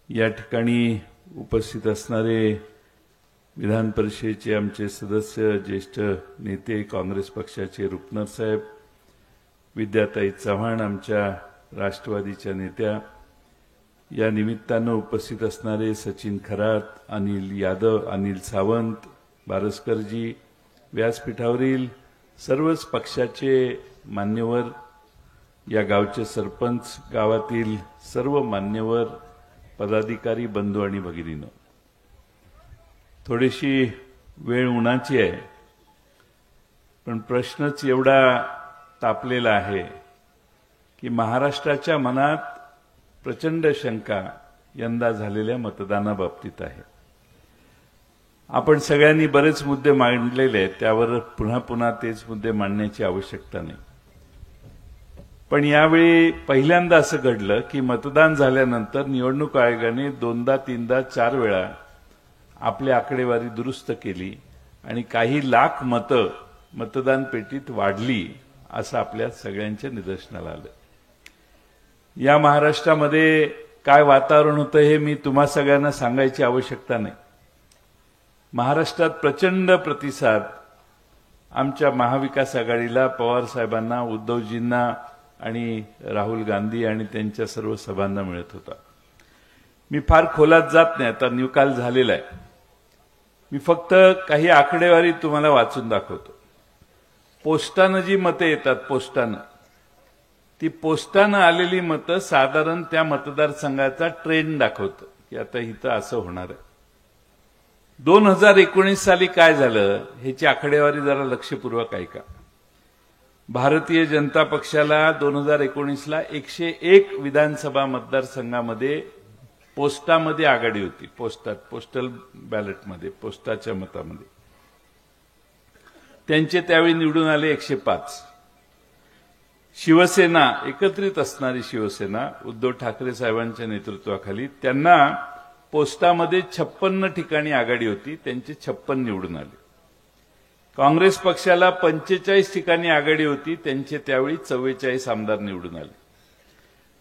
या ठिकाणी उपस्थित असणारे विधान परिषदेचे आमचे सदस्य, ज्येष्ठ नेते, काँग्रेस पक्षाचे रुपनर साहेब, विद्याताई चव्हाण आमच्या राष्ट्रवादीच्या नेत्या, या निमित्तानं उपस्थित असणारे सचिन खरात, अनिल यादव, अनिल सावंत, बारसकरजी, व्यासपीठावरील सर्वच पक्षाचे मान्यवर, या गावचे सरपंच, गावातील सर्व मान्यवर, पदाधिकारी, बंधू आणि भगिनींनो, थोडीशी वेळ उन्हाची आहे, पण प्रश्नच एवढा तापलेला आहे की महाराष्ट्राच्या मनात प्रचंड शंका यंदा झालेल्या मतदानाबाबतीत आहे. आपण सगळ्यांनी बरेच मुद्दे मांडलेले आहेत, त्यावर पुन्हा पुन्हा तेच मुद्दे मांडण्याची आवश्यकता नाही. पण यावेळी पहिल्यांदा असं घडलं की मतदान झाल्यानंतर निवडणूक आयोगाने 2दा 3दा 4 वेळा आपली आकडेवारी दुरुस्त केली आणि काही लाख मतं मतदान पेटीत वाढली, असं आपल्या सगळ्यांच्या निदर्शनाला आलं. या महाराष्ट्रामध्ये काय वातावरण होतं हे मी तुम्हा सगळ्यांना सांगायची आवश्यकता नाही. महाराष्ट्रात प्रचंड प्रतिसाद आमच्या महाविकास आघाडीला, पवार साहेबांना, उद्धवजींना आणि राहुल गांधी आणि त्यांच्या सर्व सभांना मिळत होता. मी फार खोलात जात नाही, आता निकाल झालेला आहे. मी फक्त काही आकडेवारी तुम्हाला वाचून दाखवतो. पोस्टानं जी मतं येतात, ती पोस्टानं आलेली मतं साधारण त्या मतदारसंघाचा ट्रेंड दाखवतं की आता इथं असं होणार आहे. 2019 साली काय झालं ह्याची आकडेवारी जरा लक्षपूर्वक ऐका. भारतीय जनता पक्षाला 2019ला 101 विधानसभा मतदारसंघामध्ये पोस्टामध्ये आघाडी होती. पोस्टल बॅलेटमध्ये, पोस्टाच्या मतामध्ये त्यांचे त्यावेळी निवडून आले 105. शिवसेना, एकत्रित असणारी शिवसेना, उद्धव ठाकरे साहेबांच्या नेतृत्वाखाली, त्यांना पोस्टामध्ये 56 ठिकाणी आघाडी होती, त्यांचे 56 निवडून आले. काँग्रेस पक्षाला 45 ठिकाणी आघाडी होती, त्यांचे त्यावेळी 44 आमदार निवडून आले.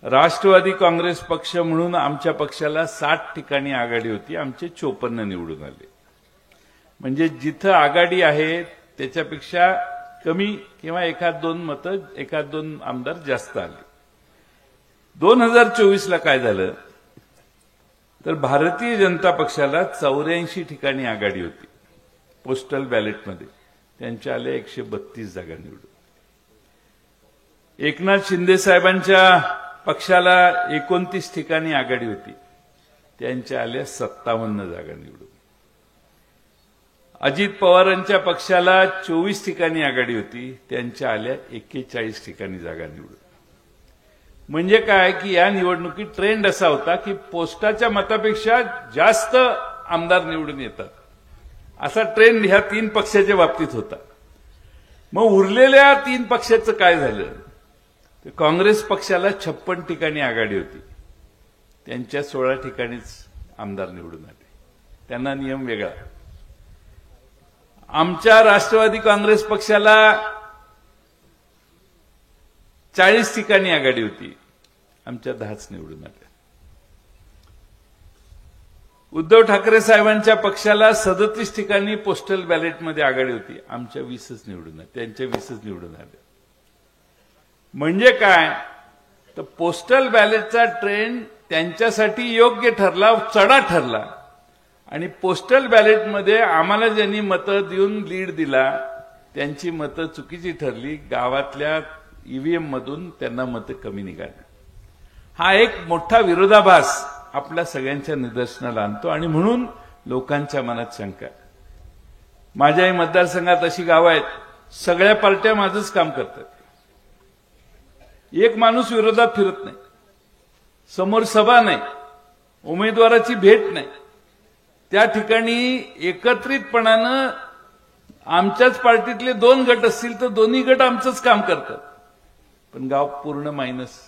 राष्ट्रवादी काँग्रेस पक्ष म्हणून आमच्या पक्षाला 60 ठिकाणी आघाडी होती, आमचे 54 निवडून आले. म्हणजे जिथं आघाडी आहे त्याच्यापेक्षा कमी किंवा एखाद दोन आमदार जास्त आले. 2024ला काय झालं तर भारतीय जनता पक्षाला 84 ठिकाणी आघाडी होती पोस्टल बॅलेटमध्ये, त्यांच्या आल्या 132 जागा निवडून. एकनाथ शिंदे साहेबांच्या पक्षाला 29 ठिकाणी आघाडी होती, त्यांच्या आल्या 57 जागा निवडून. अजित पवारांच्या पक्षाला 24 ठिकाणी आघाडी होती, त्यांच्या आल्या 41 ठिकाणी जागा निवडून. म्हणजे काय की या निवडणुकीत ट्रेंड असा होता की पोस्टाच्या मतापेक्षा जास्त आमदार निवडून येतात, असा ट्रेंड ह्या 3 पक्षाच्या बाबतीत होता. मग उरलेल्या 3 पक्षाचं काय झालं? काँग्रेस पक्षाला 56 ठिकाणी आघाडी होती, त्यांच्या 16 ठिकाणीच आमदार निवडून आले, त्यांना नियम वेगळा. आमच्या राष्ट्रवादी काँग्रेस पक्षाला 40 ठिकाणी आघाडी होती, आमच्या 10च निवडून आल्या. उद्धव ठाकरे साहेबांच्या पक्षाला 37 ठिकाणी पोस्टल बॅलेटमध्ये आघाडी होती, आमच्या 20च निवडून आल्या, त्यांच्या 20च निवडून आल्या. म्हणजे काय तर पोस्टल बॅलेटचा ट्रेंड त्यांच्यासाठी योग्य ठरला, चढा ठरला. आणि पोस्टल बॅलेटमध्ये आम्हाला ज्यांनी मतं देऊन लीड दिला त्यांची मतं चुकीची ठरली, गावातल्या ईव्हीएम मधून त्यांना मतं कमी निघाली. हा एक मोठा विरोधाभास आपल्या सगळ्यांच्या निदर्शनाला आणतो आणि म्हणून लोकांच्या मनात शंका. माझ्याही मतदारसंघात अशी गावं आहेत सगळ्या पार्ट्या माझंच काम करतात, एक माणूस विरोधात फिरत नाही, समोर सभा नाही, उमेदवाराची भेट नाही. त्या ठिकाणी एकत्रितपणानं आमच्याच पार्टीतले 2 गट असतील तर दोन्ही गट आमचंच काम करतात, पण गाव पूर्ण मायनस.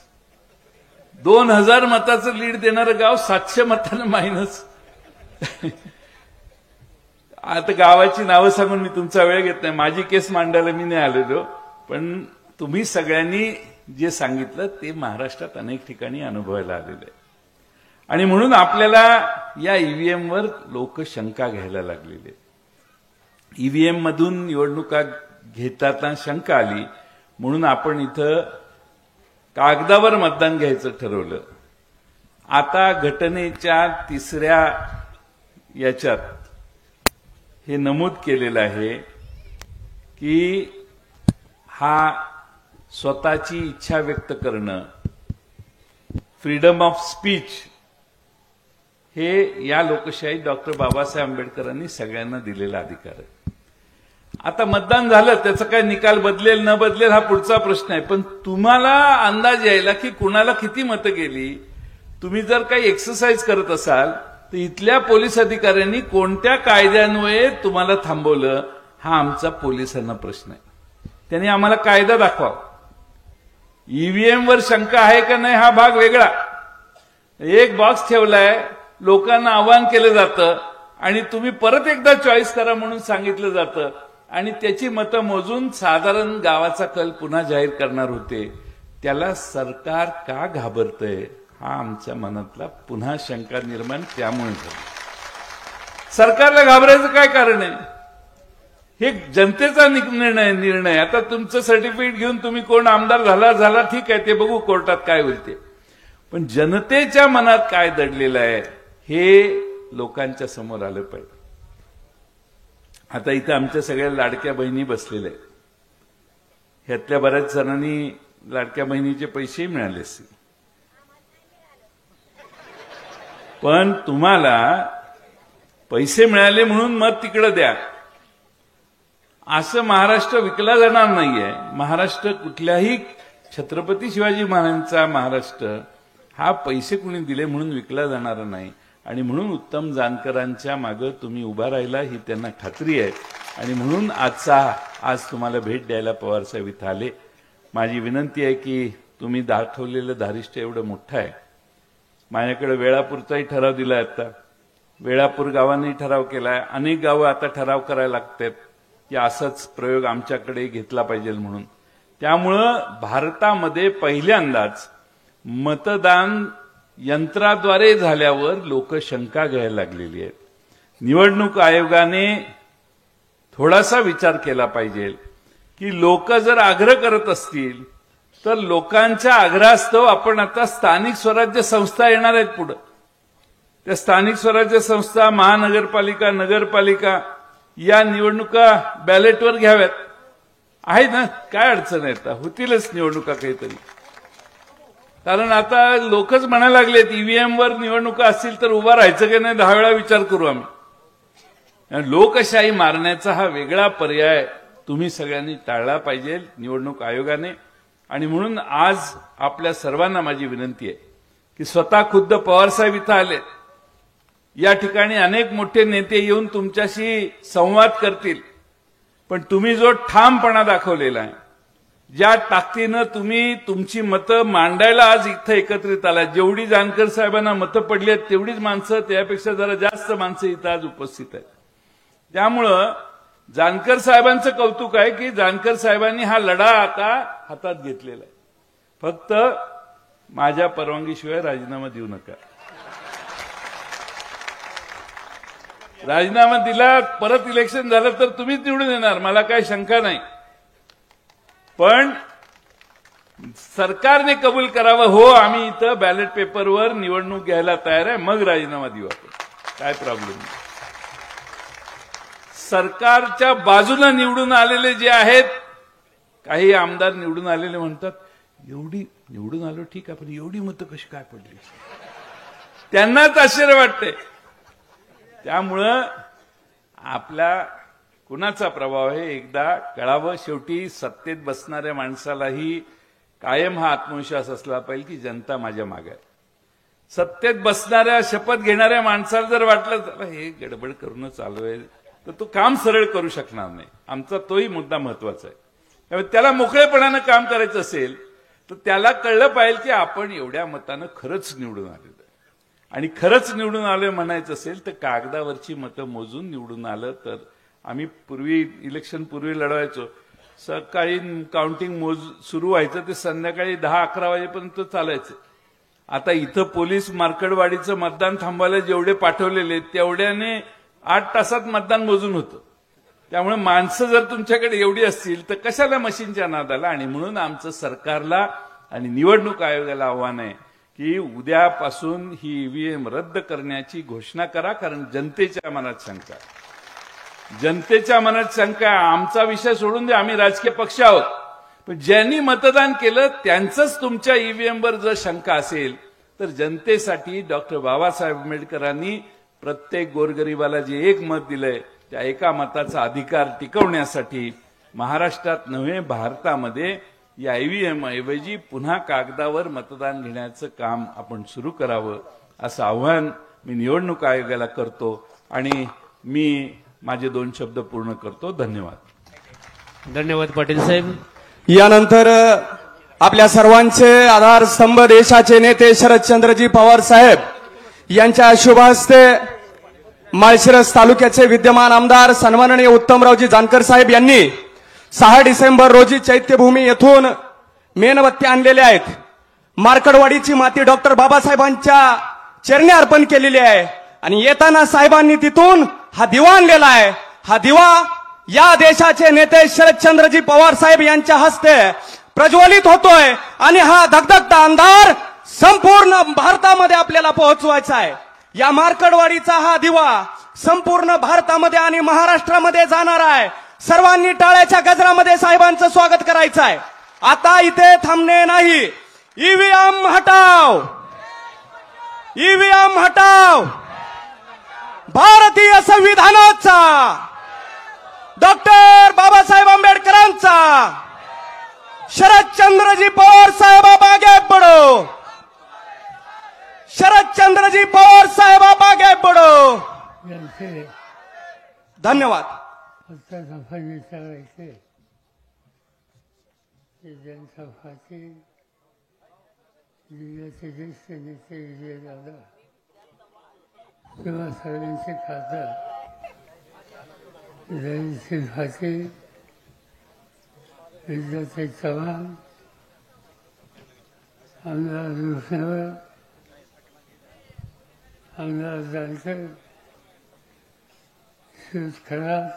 2000 मताचं लीड देणारं गाव 700 मतानं मायनस. आता गावाची नावं सांगून मी तुमचा वेळ घेत नाही, माझी केस मांडायला मी नाही आलेलो, पण तुम्ही सगळ्यांनी जे सांगितलं ते महाराष्ट्रात अनेक ठिकाणी अनुभवायला आलेलं आहे. आणि म्हणून आपल्याला या ईव्हीएमवर लोक शंका घ्यायला लागलेले. ईव्हीएम मधून निवडणुका घेताना शंका आली म्हणून आपण इथं कागदावर मतदान घ्यायचं ठरवलं. आता घटनेच्या 3ऱ्या याच्यात हे नमूद केलेलं आहे की हा स्वतःची इच्छा व्यक्त करणं, फ्रीडम ऑफ स्पीच, हे या लोकशाही डॉक्टर बाबासाहेब आंबेडकरांनी सगळ्यांना दिलेला अधिकार आहे. आता मतदान झालं, त्याचा काय निकाल बदलेल न बदलेल हा पुढचा प्रश्न आहे, पण तुम्हाला अंदाज यायला की कुणाला किती मतं गेली, तुम्ही जर काही एक्सरसाइज करत असाल तर इथल्या पोलीस अधिकाऱ्यांनी कोणत्या कायद्यान्वये तुम्हाला थांबवलं हा आमचा पोलिसांना प्रश्न आहे. त्यांनी आम्हाला कायदा दाखवा. ईव्हीएम वर शंका आहे का नाही हा भाग वेगळा. एक बॉक्स ठेवलाय, लोकांना आवाहन केलं जातं आणि तुम्ही परत एकदा चॉईस करा म्हणून सांगितलं जातं आणि त्याची मतं मोजून साधारण गावाचा कल पुन्हा जाहीर करणार होते. त्याला सरकार का घाबरतंय हा आमच्या मनातला पुन्हा शंका निर्माण त्यामुळे झाली. सरकारला घाबरायचं काय कारण आहे? हे जनतेचा निर्णय. आता तुमचं सर्टिफिकेट घेऊन तुम्ही कोण आमदार झाला ठीक आहे, ते बघू कोर्टात काय होईल ते, पण जनतेच्या मनात काय दडलेलं आहे हे लोकांच्या समोर आलं पाहिजे. आता इथं आमच्या सगळ्या लाडक्या बहिणी बसलेल्या आहेत. ह्यातल्या बऱ्याच जणांनी लाडक्या बहिणीचे पैसेही मिळाले असतील, पण तुम्हाला पैसे मिळाले म्हणून मत तिकडे द्या असं महाराष्ट्र विकला जाणार नाहीये. महाराष्ट्र कुठल्याही छत्रपती शिवाजी महाराजांचा महाराष्ट्र हा पैसे कुणी दिले म्हणून विकला जाणार नाही. आणि म्हणून उत्तम जानकरांच्या मागे तुम्ही उभा राहिला ही त्यांना खात्री आहे. आणि म्हणून आज तुम्हाला भेट द्यायला पवारसाहेब इथं आले. माझी विनंती आहे की तुम्ही दाखवलेलं धारिष्ट्य एवढं मोठं आहे. माझ्याकडे वेळापूरचाही ठराव दिलाय. आता वेळापूर गावांनी ठराव केलाय. अनेक गावं आता ठराव करायला लागतात की असाच प्रयोग आमच्याकडे घेतला पाहिजे म्हणून. त्यामुळं भारतामध्ये पहिल्यांदाच मतदान यंत्राद्वारे झाल्यावर लोक शंका घ्यायला लागलेली आहेत. निवडणूक आयोगाने थोडासा विचार केला पाहिजे की लोक जर आग्रह करत असतील तर लोकांच्या आग्रहास्तव आपण आता स्थानिक स्वराज्य संस्था येणार आहेत पुढे. त्या स्थानिक स्वराज्य संस्था, महानगरपालिका, नगरपालिका या निवडणुका बॅलेटवर घ्याव्यात. आहे ना, काय अडचण आहे? होतीलच निवडणुका काहीतरी. कारण आता लोकच म्हणायला लागलेत ईव्हीएम वर निवडणुका असतील तर उभा राहायचं की नाही 10 वेळा विचार करू आम्ही. लोकशाही मारण्याचा हा वेगळा पर्याय तुम्ही सगळ्यांनी टाळला पाहिजे निवडणूक आयोगाने. आणि म्हणून आज आपल्या सर्वांना माझी विनंती आहे की स्वतः खुद्द पवारसाहेब इथं आले. या ठिकाणी अनेक मोठे नेते येऊन तुमच्याशी संवाद करतील, पण तुम्ही जो ठामपणा दाखवलेला आहे, ज्या ताकदीनं तुम्ही तुमची मतं मांडायला आज इथं एकत्रित आला, जेवढी जानकर साहेबांना मतं पडली आहेत तेवढीच माणसं, त्यापेक्षा जरा जास्त माणसं इथं आज उपस्थित आहेत. त्यामुळं जानकर साहेबांचं कौतुक आहे की जानकर साहेबांनी हा लढा आता हातात घेतलेला आहे. फक्त माझ्या परवानगीशिवाय राजीनामा देऊ नका. राजीनामा दिला, परत इलेक्शन झालं तर तुम्हीच निवडून येणार, मला काही शंका नाही. पण सरकारने कबूल करावं, हो आम्ही इथं बॅलेट पेपरवर निवडणूक घ्यायला तयार आहे, मग राजीनामा देऊ आपण, काय प्रॉब्लेम नाही. सरकारच्या बाजूने निवडून आलेले जे आहेत, काही आमदार निवडून आलेले म्हणतात एवढी निवडून आलो ठीक आहे, पण एवढी मतं कशी काय पडली, त्यांनाच आश्चर्य वाटते. त्यामुळं आपला कुणाचा प्रभाव आहे एकदा कळावं. शेवटी सत्तेत बसणाऱ्या माणसालाही कायम हा आत्मविश्वास असला पाहिजे की जनता माझ्या मागे आहे. सत्तेत बसणाऱ्या, शपथ घेणाऱ्या माणसाला जर वाटलं हे गडबड करून चालू आहे तर तो काम सरळ करू शकणार नाही. आमचा तोही मुद्दा महत्वाचा आहे. त्याला मोकळेपणानं काम करायचं असेल तर त्याला कळलं पाहिजे की आपण एवढ्या मतानं खरंच निवडून आलेलो आहे. आणि खरंच निवडून आलं म्हणायचं असेल तर कागदावरची मतं मोजून निवडून आलं. तर आम्ही पूर्वी इलेक्शन पूर्वी लढवायचो, सकाळी काउंटिंग सुरू व्हायचं ते संध्याकाळी 10-11 वाजेपर्यंत चालायचं. आता इथं पोलीस मार्कडवाडीचं मतदान थांबवायला जेवढे पाठवलेले तेवढ्याने 8 तासात मतदान मोजून होतं. त्यामुळे माणसं जर तुमच्याकडे एवढी असतील तर कशाला मशीनच्या नादाला. आणि म्हणून आमचं सरकारला आणि निवडणूक आयोगाला आव्हान आहे की उद्यापासून ही ईव्हीएम रद्द करण्याची घोषणा करा. कारण जनतेच्या मनात शंका आहे, जनतेच्या मनात शंका आहे. आमचा विषय सोडून द्या, आम्ही राजकीय पक्ष आहोत, पण ज्यांनी मतदान केलं त्यांचंच तुमच्या ईव्हीएमवर जर शंका असेल तर जनतेसाठी डॉक्टर बाबासाहेब आंबेडकरांनी प्रत्येक गोरगरिबाला जे एक मत दिलंय त्या एका मताचा अधिकार टिकवण्यासाठी महाराष्ट्रात नव्हे भारतामध्ये या ईव्हीएम ऐवजी पुन्हा कागदावर मतदान घेण्याचं काम आपण सुरू करावं असं आव्हान मी निवडणूक आयोगाला करतो. आणि मी माझे 2 शब्द पूर्ण करतो. धन्यवाद. धन्यवाद पाटील साहेब. यानंतर आपल्या सर्वांचे आधारस्तंभ देशाचे नेते शरदचंद्रजी पवार साहेब यांच्या शुभ हस्ते माळशिरस तालुक्याचे विद्यमान आमदार सन्माननीय उत्तमरावजी जानकर साहेब यांनी 6 डिसेंबर रोजी चैत्यभूमी येथून मेणबत्ती आणलेल्या आहेत. मार्कडवाडीची माती डॉक्टर बाबासाहेबांच्या चरणी अर्पण केलेली आहे आणि येताना साहेबांनी तिथून हा दिवा आणलेला आहे. हा दिवा या देशाचे नेते शरदचंद्रजी पवार साहेब यांच्या हस्ते प्रज्वलित होतोय आणि हा धगधगता अंधार संपूर्ण भारतामध्ये आपल्याला पोहोचवायचा आहे. या मार्कडवाडीचा हा दिवा संपूर्ण भारतामध्ये आणि महाराष्ट्रामध्ये जाणार आहे. सर्वांनी टाळ्याच्या गजरामध्ये साहेबांचं स्वागत करायचं आहे. आता इथे थांबणे नाही. ईव्हीएम हटाव, ईव्हीएम हटाव. भारतीय संविधानाचा, डॉक्टर बाबासाहेब आंबेडकरांचा, शरदचंद्रजी पवार साहेब आप आगे बढ़ो, शरदचंद्रजी पवार साहेब आप आगे बढ़ो. धन्यवाद. जनसभाचे जिल्ह्याचे ज्येष्ठ नेते विजयदादा किंवा सर्वांचे खासदार रणजित भाचे, विद्याताई चव्हाण, आमदार रुसनवर, आमदार जानकर, सुरेश खरात,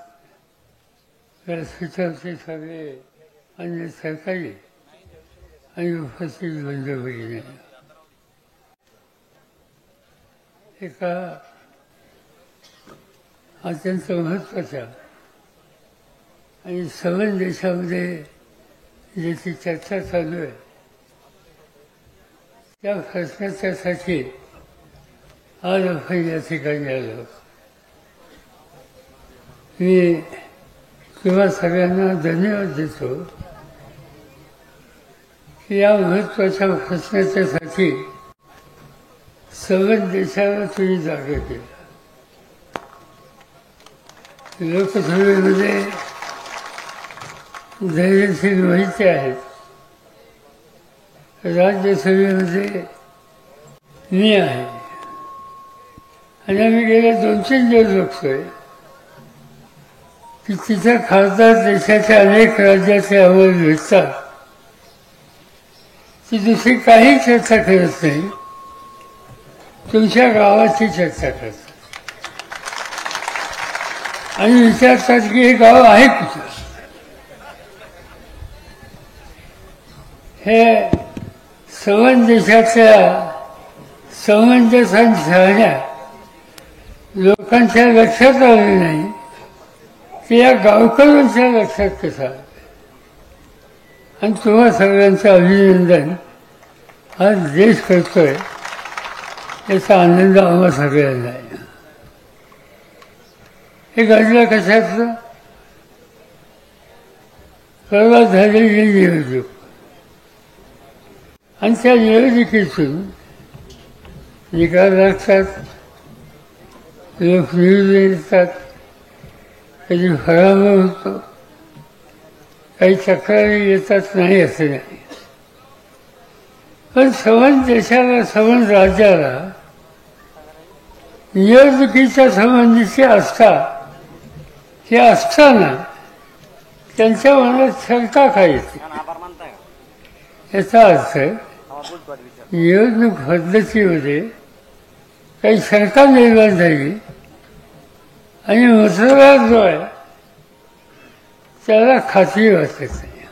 व्यासपीठावरचे सगळे अन्य सरकारी आणि उपस्थित बंधू भगिनी, एका अत्यंत महत्वाच्या आणि सवन देशामध्ये ज्याची चर्चा चालू आहे त्या प्रश्नाच्यासाठी आज आपण या ठिकाणी आलो. मी तुम्हा सगळ्यांना धन्यवाद देतो की या महत्वाच्या प्रश्नाच्यासाठी सवन देशाला तुम्ही जागा केला. लोकसभेमध्ये धैर्यशील माहिती आहेत, राज्यसभेमध्ये मी आहे आणि आम्ही गेल्या 2-3 दिवस बघतोय की तिथे खासदार देशाच्या अनेक राज्याचे अहवाल भेटतात, ती दुसरी काही चर्चा करत नाही, तुमच्या गावाची चर्चा करतात आणि विचारतात की हे गाव आहे कुठं. हे सवन देशाच्या समंजसन झाल्यात लोकांच्या लक्षात आले नाही की या गावकऱ्यांच्या लक्षात कसं आलं. आणि तुम्हा सगळ्यांचं अभिनंदन आज देश करतोय याचा आनंद आम्हा सगळ्यांना आहे. हे घडलं कशाचं? परवा झालेली निवडणूक आणि त्या निवडणुकीतून निकाल लागतात, लोक निवडून येतात, कधी पराभव होतो, काही तक्रारी येतात नाही असं नाही. पण संबंध देशाला संबंध राज्याला निवडणुकीच्या संबंधीचे असतात, हे असताना त्यांच्या मनात शंका काय येते? याचा अर्थ निवडणूक पद्धतीमध्ये काही शंका निर्माण झाली आणि मतदार जो आहे त्याला खात्री वाटत नाही.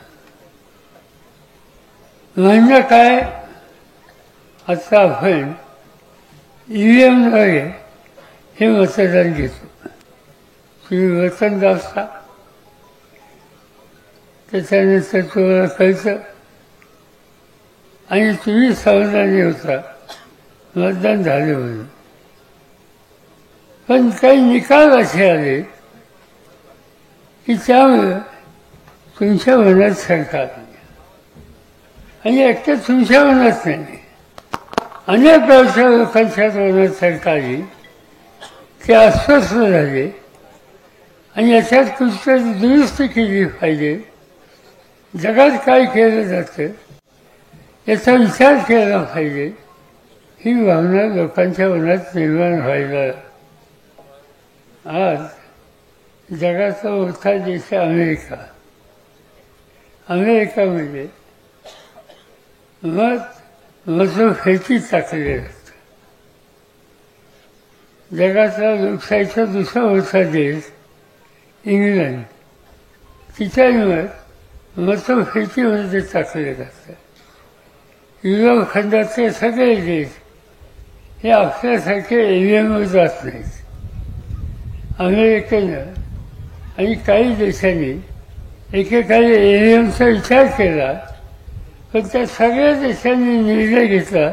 म्हणजे काय, आता आपण ईव्हीएमद्वारे हे मतदान घेतो. तुम्ही वतन दाबता, त्याच्यानंतर तुम्हाला कळतं आणि तुम्ही समाधानी होता मतदान झाले म्हणून. पण काही निकाल असे आले की त्यामुळं तुमच्या मनात शंका आली. आणि एकटं तुमच्या मनात नाही, अनेक गावच्या लोकांच्या मनात शंका आली, ते अस्वस्थ झाले आणि याच्यात कुठतरी दुरुस्ती केली पाहिजे. जगात काय केलं जातं याचा विचार केला पाहिजे, ही भावना लोकांच्या मनात निर्माण व्हायला. आज जगाचा मोठा देश आहे अमेरिका. अमेरिकामध्ये मतभेदी टाकले जातं. जगाचा लोकशाहीचा दुसरा मोठा देश इंग्लंड, तिच्यावर मतभेदीमध्ये टाकले जातात. युरोप खंडाचे सगळे देश हे आपल्यासारखे ईव्हीएमवर जात नाहीत. अमेरिकेनं आणि काही देशांनी एकेकाळी ईव्हीएमचा विचार केला, पण त्या सगळ्या देशांनी निर्णय घेतला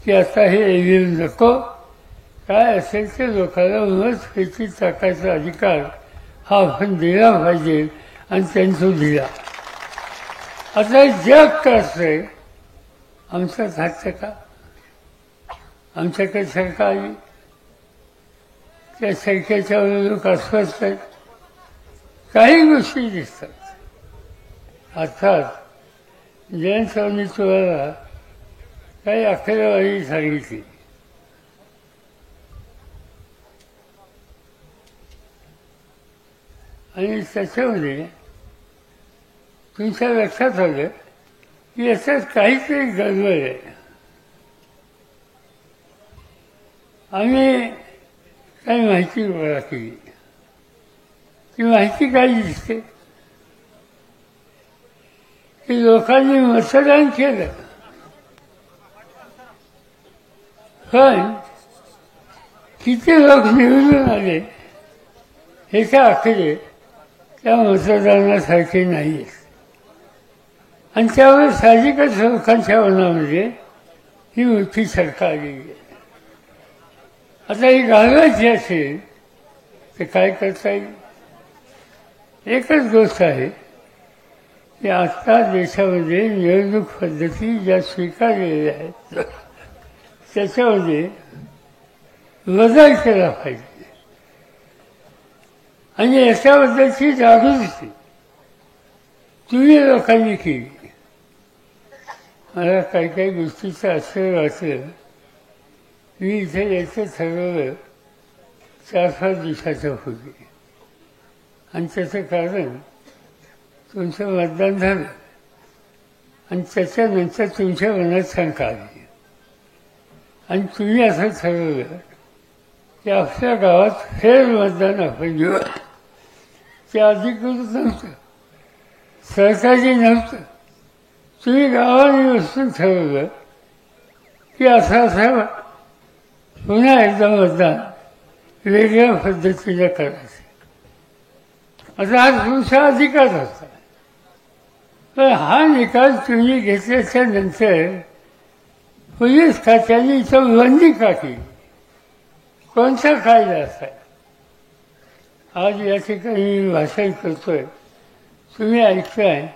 की आता हे ईव्हीएम नको, काय असेल ते लोकांना मतभेदी टाकायचा अधिकार हा आपण दिला पाहिजे आणि त्यांनी दिला. आता जग कसं आमचं घातलं का? आमच्याकडे शंका आली, त्या शंकेच्या लोक अस्वस्थ आहेत. काही गोष्टी दिसतात. अर्थात जयंतरावांनी तुम्हाला काही आकडेवारी सांगितली. आणि त्याच्यामध्ये तुमच्या लक्षात आलं की याच्यात काहीतरी गडबड आहे. आम्ही काही माहिती गोळा केली. ती माहिती काय दिसते की लोकांनी मतदान केलं, पण किती लोक निवडून आले हे त्या आकडे त्या मतदानासारखे नाही आहेत. आणि त्यामुळे साहजिकच लोकांच्या मनामध्ये ही मोठी शंका आलेली आहे. आता ही घालवायची असेल तर काय करता येईल? एकच गोष्ट आहे की आता देशामध्ये निवडणूक पद्धती ज्या स्वीकारलेल्या आहेत त्याच्यामध्ये बदल केला पाहिजे. आणि याच्याबद्दलची जागृती तुम्ही लोकांनी केली. मला काही काही गोष्टीचं असं वाटलं, मी इथे यायचं ठरवलं 4-5 दिवसाच्या पूर्वी. आणि त्याचं कारण तुमचं मतदान झालं आणि त्याच्यानंतर तुमच्या मनात शंका आली आणि तुम्ही असं ठरवलं की आपल्या गावात फेर मतदान आपण घेऊ. ते अधिकृत नव्हतं, सरकारी नव्हतं. तुम्ही गावाने बसून ठरवलं की असं पुन्हा एकदा मतदान वेगळ्या पद्धतीने करायचं. आता हा तुमचा अधिकार होता, पण हा निकाल तुम्ही घेतल्याच्या नंतर पोलीस खात्याने इथं बंदी का केली? कोणता कायदा असा? आज या ठिकाणी मी भाषण करतोय, तुम्ही ऐकताय.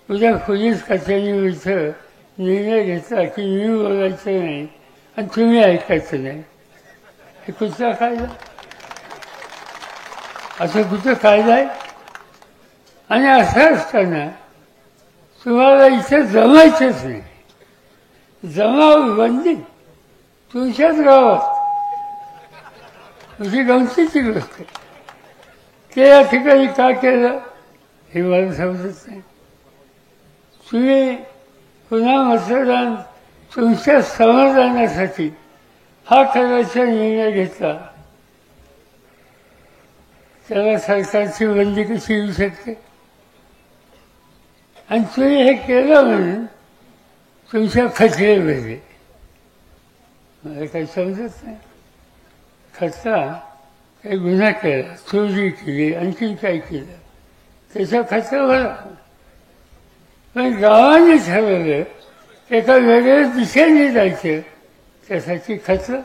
उद्या पोलीस खात्याने इथं निर्णय घेतला की मी बोलायचं नाही आणि तुम्ही ऐकायचं नाही. हे कुठचा कायदा? असं कुठं कायदा आहे? आणि असं असताना तुम्हाला इथं जमायचंच नाही. जमावबंदी तुमच्याच गावात अशी गमतीची गोष्ट आहे. ते या ठिकाणी का केलं हे मला समजत नाही. तुम्ही पुन्हा मतदान तुमच्या समाधानासाठी हा करायचा निर्णय घेतला, त्याला सरकारची बंदी कशी येऊ शकते? आणि तुम्ही हे केलं म्हणून तुमच्या खचले वेगळे. मला काही समजत नाही. खचला, काही गुन्हा केला, चोरी केली, आणखी काय केलं, त्याचा खचला बरा. पण गावाने ठरवलं एका वेगळ्या दिशेने जायचं, त्यासाठी खचलं.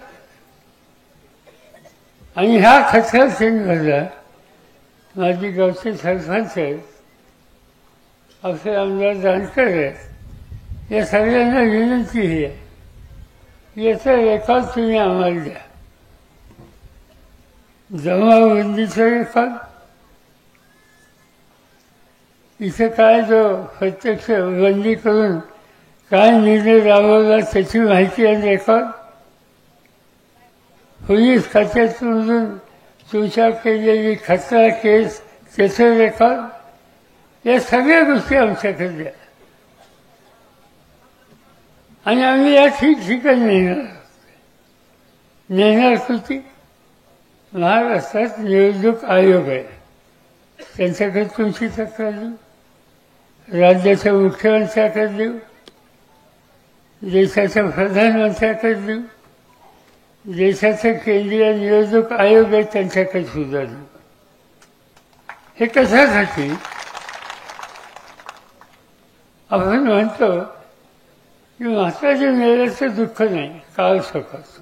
आणि ह्या खचला सेंटरला माझी गावचे सरपंच आहेत, आपले आमदार जानकर आहेत, या सगळ्यांना विनंती आहे, याचा रेकॉर्ड तुम्ही आम्हाला द्या. जमावबंदीचा रेकॉर्ड, इथं काय जो प्रत्यक्ष बंदी करून काय निर्णय राबवला त्याची माहिती आणि रेकॉर्ड, पोलीस खात्यातून तुमच्या केलेली खतरा केस त्याचं रेकॉर्ड, या सगळ्या गोष्टी आमच्याकडे द्या. आणि आम्ही या ठिकठिकाणी नेणार कृती. महाराष्ट्रात निवडणूक आयोग आहे, त्यांच्याकडे तुमची तक्रार देऊ, राज्याच्या मुख्यमंत्र्याकडे देऊ, देशाच्या प्रधानमंत्र्याकडे देऊ, देशाचा केंद्रीय निवडणूक आयोग आहे त्यांच्याकडे सुद्धा देऊ. हे कशासाठी? आपण म्हणतो की महात्माच्या मेल्याचं दुःख नाही, काळ सोकावतो.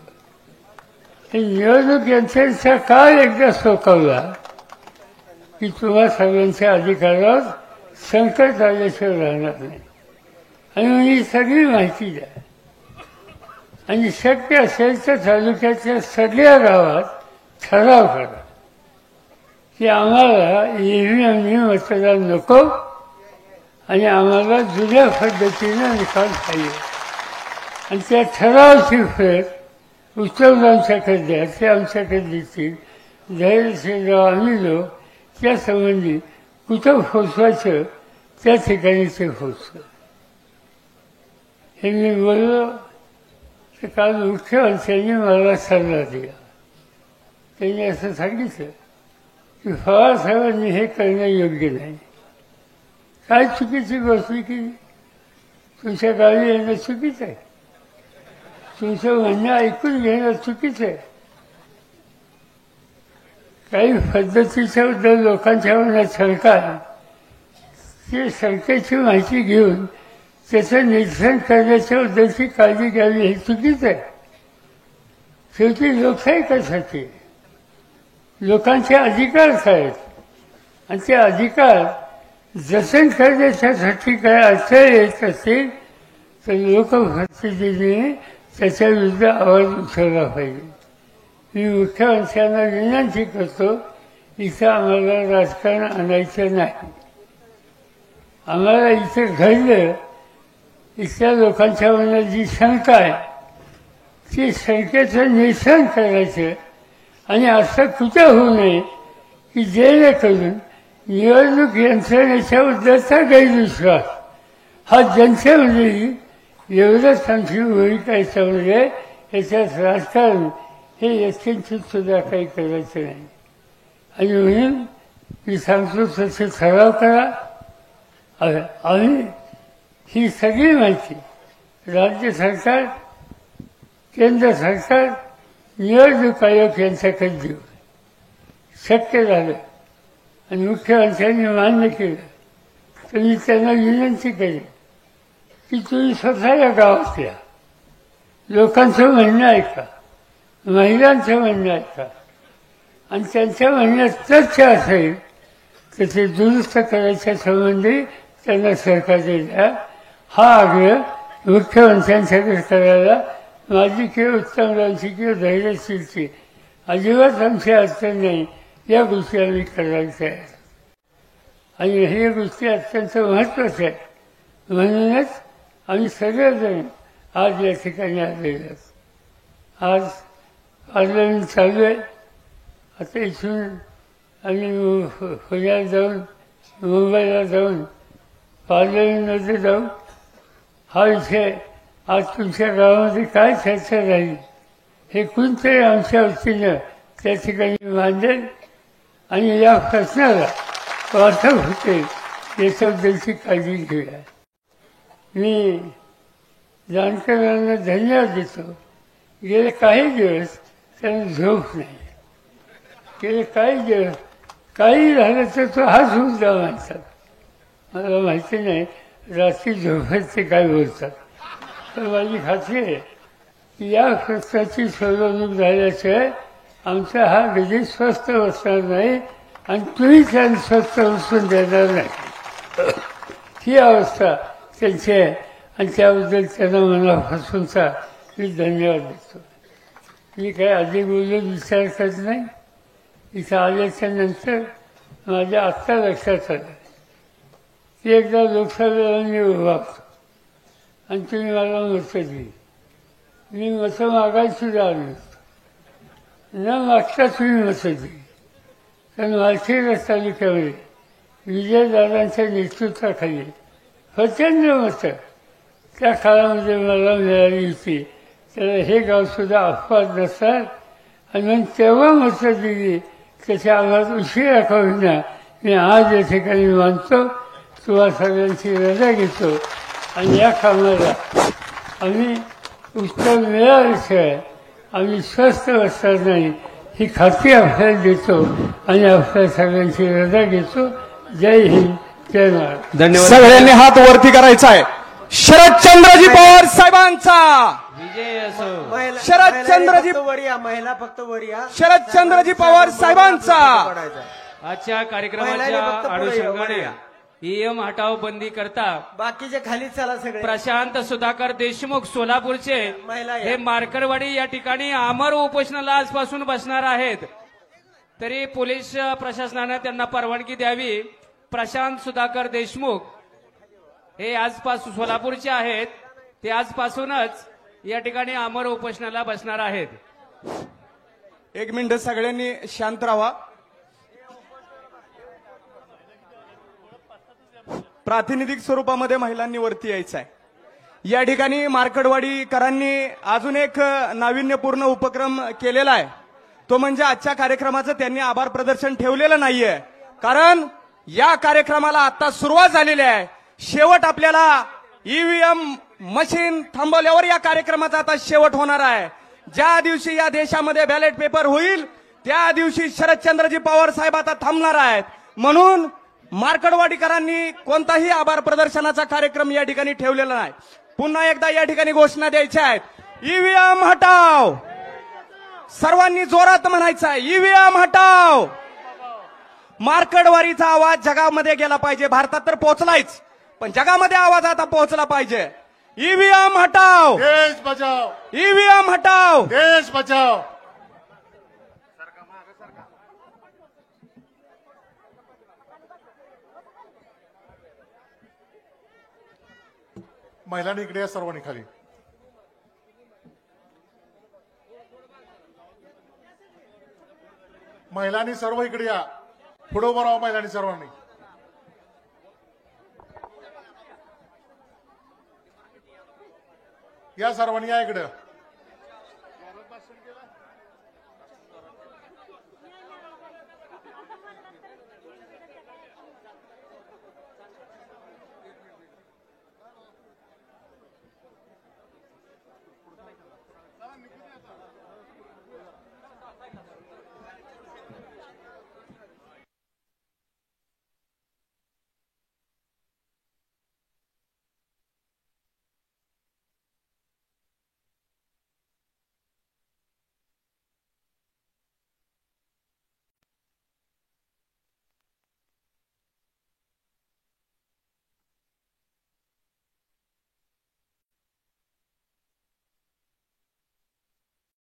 हे निवडणूक यंत्रणेचा काळ एकदा सोकावला की तुम्हा सगळ्यांच्या अधिकारावर संकट आल्याशिवाय राहणार नाही. आणि ही सगळी माहिती द्या. आणि शक्य असेल तर तालुक्याच्या सगळ्या गावात ठराव करा की आम्हाला ईव्हीएमनी मतदान नको आणि आम्हाला जुन्या पद्धतीनं निकाल पाहिजे. आणि त्या ठरावाची फेर उत्सव आमच्याकडे द्या, ते आमच्याकडे देतील. धैर्यशील आम्ही लोक त्यासंबंधी कुठं पोचवायचं त्या ठिकाणी ते पोचतं. हे मी बोललो तर काल मुख्यमंत्र्यांनी मला सल्ला दिला. त्यांनी असं सांगितलं की पवारसाहेबांनी हे करणं योग्य नाही. काय चुकीची गोष्ट केली? तुमच्या गावी येणं चुकीचं आहे, तुमचं म्हणणं ऐकून घेणं चुकीचं आहे. काही पद्धतीच्या बद्दल लोकांच्या मनात शंका आहे, ते शंकेची माहिती घेऊन त्याचं निरसन करण्याच्या बद्दलची काळजी घ्यावी हे चुकीचं आहे. शेवटी लोकशाही कशासाठी? लोकांचे अधिकार आहेत आणि ते अधिकार जतन करण्याच्यासाठी काय अडचण येत असेल तर लोकप्रतिनिधीने त्याच्या विरुद्ध आवाज उठवला पाहिजे. मी मुख्यमंत्र्यांना विनंती करतो, इथं आम्हाला राजकारण आणायचं नाही. आम्हाला इथं घडलं, इथल्या लोकांच्या मनात जी शंका आहे ती शंकेचं निरसन करायचं. आणि असं कुठं होऊ नये की जेणेकरून निवडणूक यंत्रणेच्याबद्दलचा गैरविश्वास हा जनतेमध्ये एवढंच आमची भूमिका याच्यामध्ये, याच्यात राजकारण हे यथकिंचित सुद्धा काही करायचं नाही. आणि म्हणून मी सांगतो तसे ठराव करा. आम्ही ही सगळी माहिती राज्य सरकार, केंद्र सरकार, निवडणूक आयोग यांच्याकडे देऊ. शक्य झालं आणि मुख्यमंत्र्यांनी मान्य केलं तर मी त्यांना विनंती करेन की तुम्ही स्वतः या गावात या, लोकांचं म्हणणं ऐका, महिलांचं म्हणणं ऐका आणि त्यांच्या म्हणण्यात तथ्य असेल तर ते दुरुस्त करायच्या संबंधी त्यांना सरकारने द्या. हा आग्रह मुख्यमंत्र्यांच्याकडे करायला माझी किंवा उत्तमरावची किंवा धैर्यशीलची अजिबात आमची अडचण नाही. या गोष्टी आम्ही करायच्या आहेत आणि हे गोष्टी अत्यंत महत्त्वाच्या आहेत. म्हणूनच आम्ही सगळेजण आज या ठिकाणी आलेले आज पार्लमेंट चालू आहे. आता इथून आम्ही पुण्याला जाऊन मुंबईला जाऊन पार्लमेंटमध्ये जाऊ. हा विषय आज तुमच्या गावामध्ये काय चर्चा झाली हे कोणतरी आमच्या वतीनं त्या ठिकाणी मांडेल आणि या प्रश्नाला वाटप होते याच्याबद्दलची काळजी घेऊया. मी जाणकारांना धन्यवाद देतो. गेले काही दिवस त्यांना झोप नाही. गेले काही दिवस काही झालं तर तो हाच मुद्दा मानतात. मला माहिती नाही रात्री झोपेत ते काय बोलतात. तर माझी खात्री आहे की या प्रश्नाची सोडवणूक झाल्याशिवाय आमचा हा विधी स्वस्थ बसणार नाही आणि तुम्ही त्यांना स्वस्थ बसून देणार नाही. ही अवस्था त्यांची आहे आणि त्याबद्दल त्यांना मनापासूनचा मी धन्यवाद देतो. मी काय अधिक बोलून विचार करत नाही. इथं आल्याच्या नंतर माझ्या आत्ता लक्षात आलं की एकदा लोकसभेला मी उभा होतो आणि तुम्ही मला मतं दिली. मी मतं मागायला सुद्धा आलो होतो. न मागता तुम्ही मतं दिली. कारण माळशिरस तालुक्यामध्ये विजयदादांच्या नेतृत्वाखाली प्रचंड मतं त्या काळामध्ये मला मिळाली होती. त्याला हे गावसुद्धा अपवाद नसतात आणि मग तेव्हा मतं दिली. त्याच्या आम्हाला उशिरा का होईना मी आज या ठिकाणी मानतो. तुम्हा सगळ्यांची रजा घेतो आणि या कामाला आम्ही उत्तर मिळाल्याशिवाय आम्ही स्वस्थ बसणार नाही ही खात्री आपल्याला देतो आणि आपल्या सगळ्यांची रजा घेतो. जय हिंद, जय महाराष्ट्र. धन्यवाद. सगळ्यांनी हात वरती करायचा आहे. शरदचंद्रजी पवार साहेबांचा विजय असो. शरदचंद्रजी महिला फक्त वरिया शरदचंद्रजी पवार साहेबांचा आजच्या कार्यक्रमाच्या अनुषंगाने ईएम हटाव बंदी करता बाकीचे खाली चला सगळे. प्रशांत सुधाकर देशमुख सोलापूरचे हे मार्करवाडी या ठिकाणी आमर उपोषणाला आजपासून बसणार आहेत. तरी पोलीस प्रशासनाने त्यांना परवानगी द्यावी. प्रशांत सुधाकर देशमुख हे आजपासून सोलापूरचे आहेत. ते आजपासूनच या ठिकाणी आमर उपोषणाला बसणार आहेत. एक मिनिट सगळ्यांनी शांत राहा. प्रातिनिधिक स्वरूपामध्ये महिलांनी वरती यायचं आहे. या ठिकाणी मार्कडवाडीकरांनी अजून एक नाविन्यपूर्ण उपक्रम केलेला आहे. तो म्हणजे आजच्या कार्यक्रमाचं त्यांनी आभार प्रदर्शन ठेवलेलं नाहीये. कारण या कार्यक्रमाला आता सुरुवात झालेली आहे. शेवट आपल्याला ईव्हीएम मशीन थांबवल्यावर या कार्यक्रमाचा आता शेवट होणार आहे. ज्या दिवशी या देशामध्ये बॅलेट पेपर होईल त्या दिवशी शरदचंद्रजी पवार साहेब आता थांबणार आहेत. म्हणून मार्कडवाडीकरांनी कोणताही आभार प्रदर्शनाचा कार्यक्रम या ठिकाणी ठेवलेला नाही. पुन्हा एकदा या ठिकाणी घोषणा द्यायच्या आहेत. ईव्हीएम हटाव. सर्वांनी जोरात म्हणायचं आहे ईव्हीएम हटाव. मार्कडवाडीचा आवाज जगामध्ये गेला पाहिजे. भारतात तर पोहोचलायच पण जगामध्ये आवाज आता पोहोचला पाहिजे. ईव्हीएम हटाव. देश बचाव. ईव्हीएम हटाव. देश बचाव. महिलांनी इकडे या सर्वांनी खाली. महिलांनी सर्व इकडे या. पुढे उभं राहा महिलांनी सर्वांनी. या सर्वांनी या इकडे.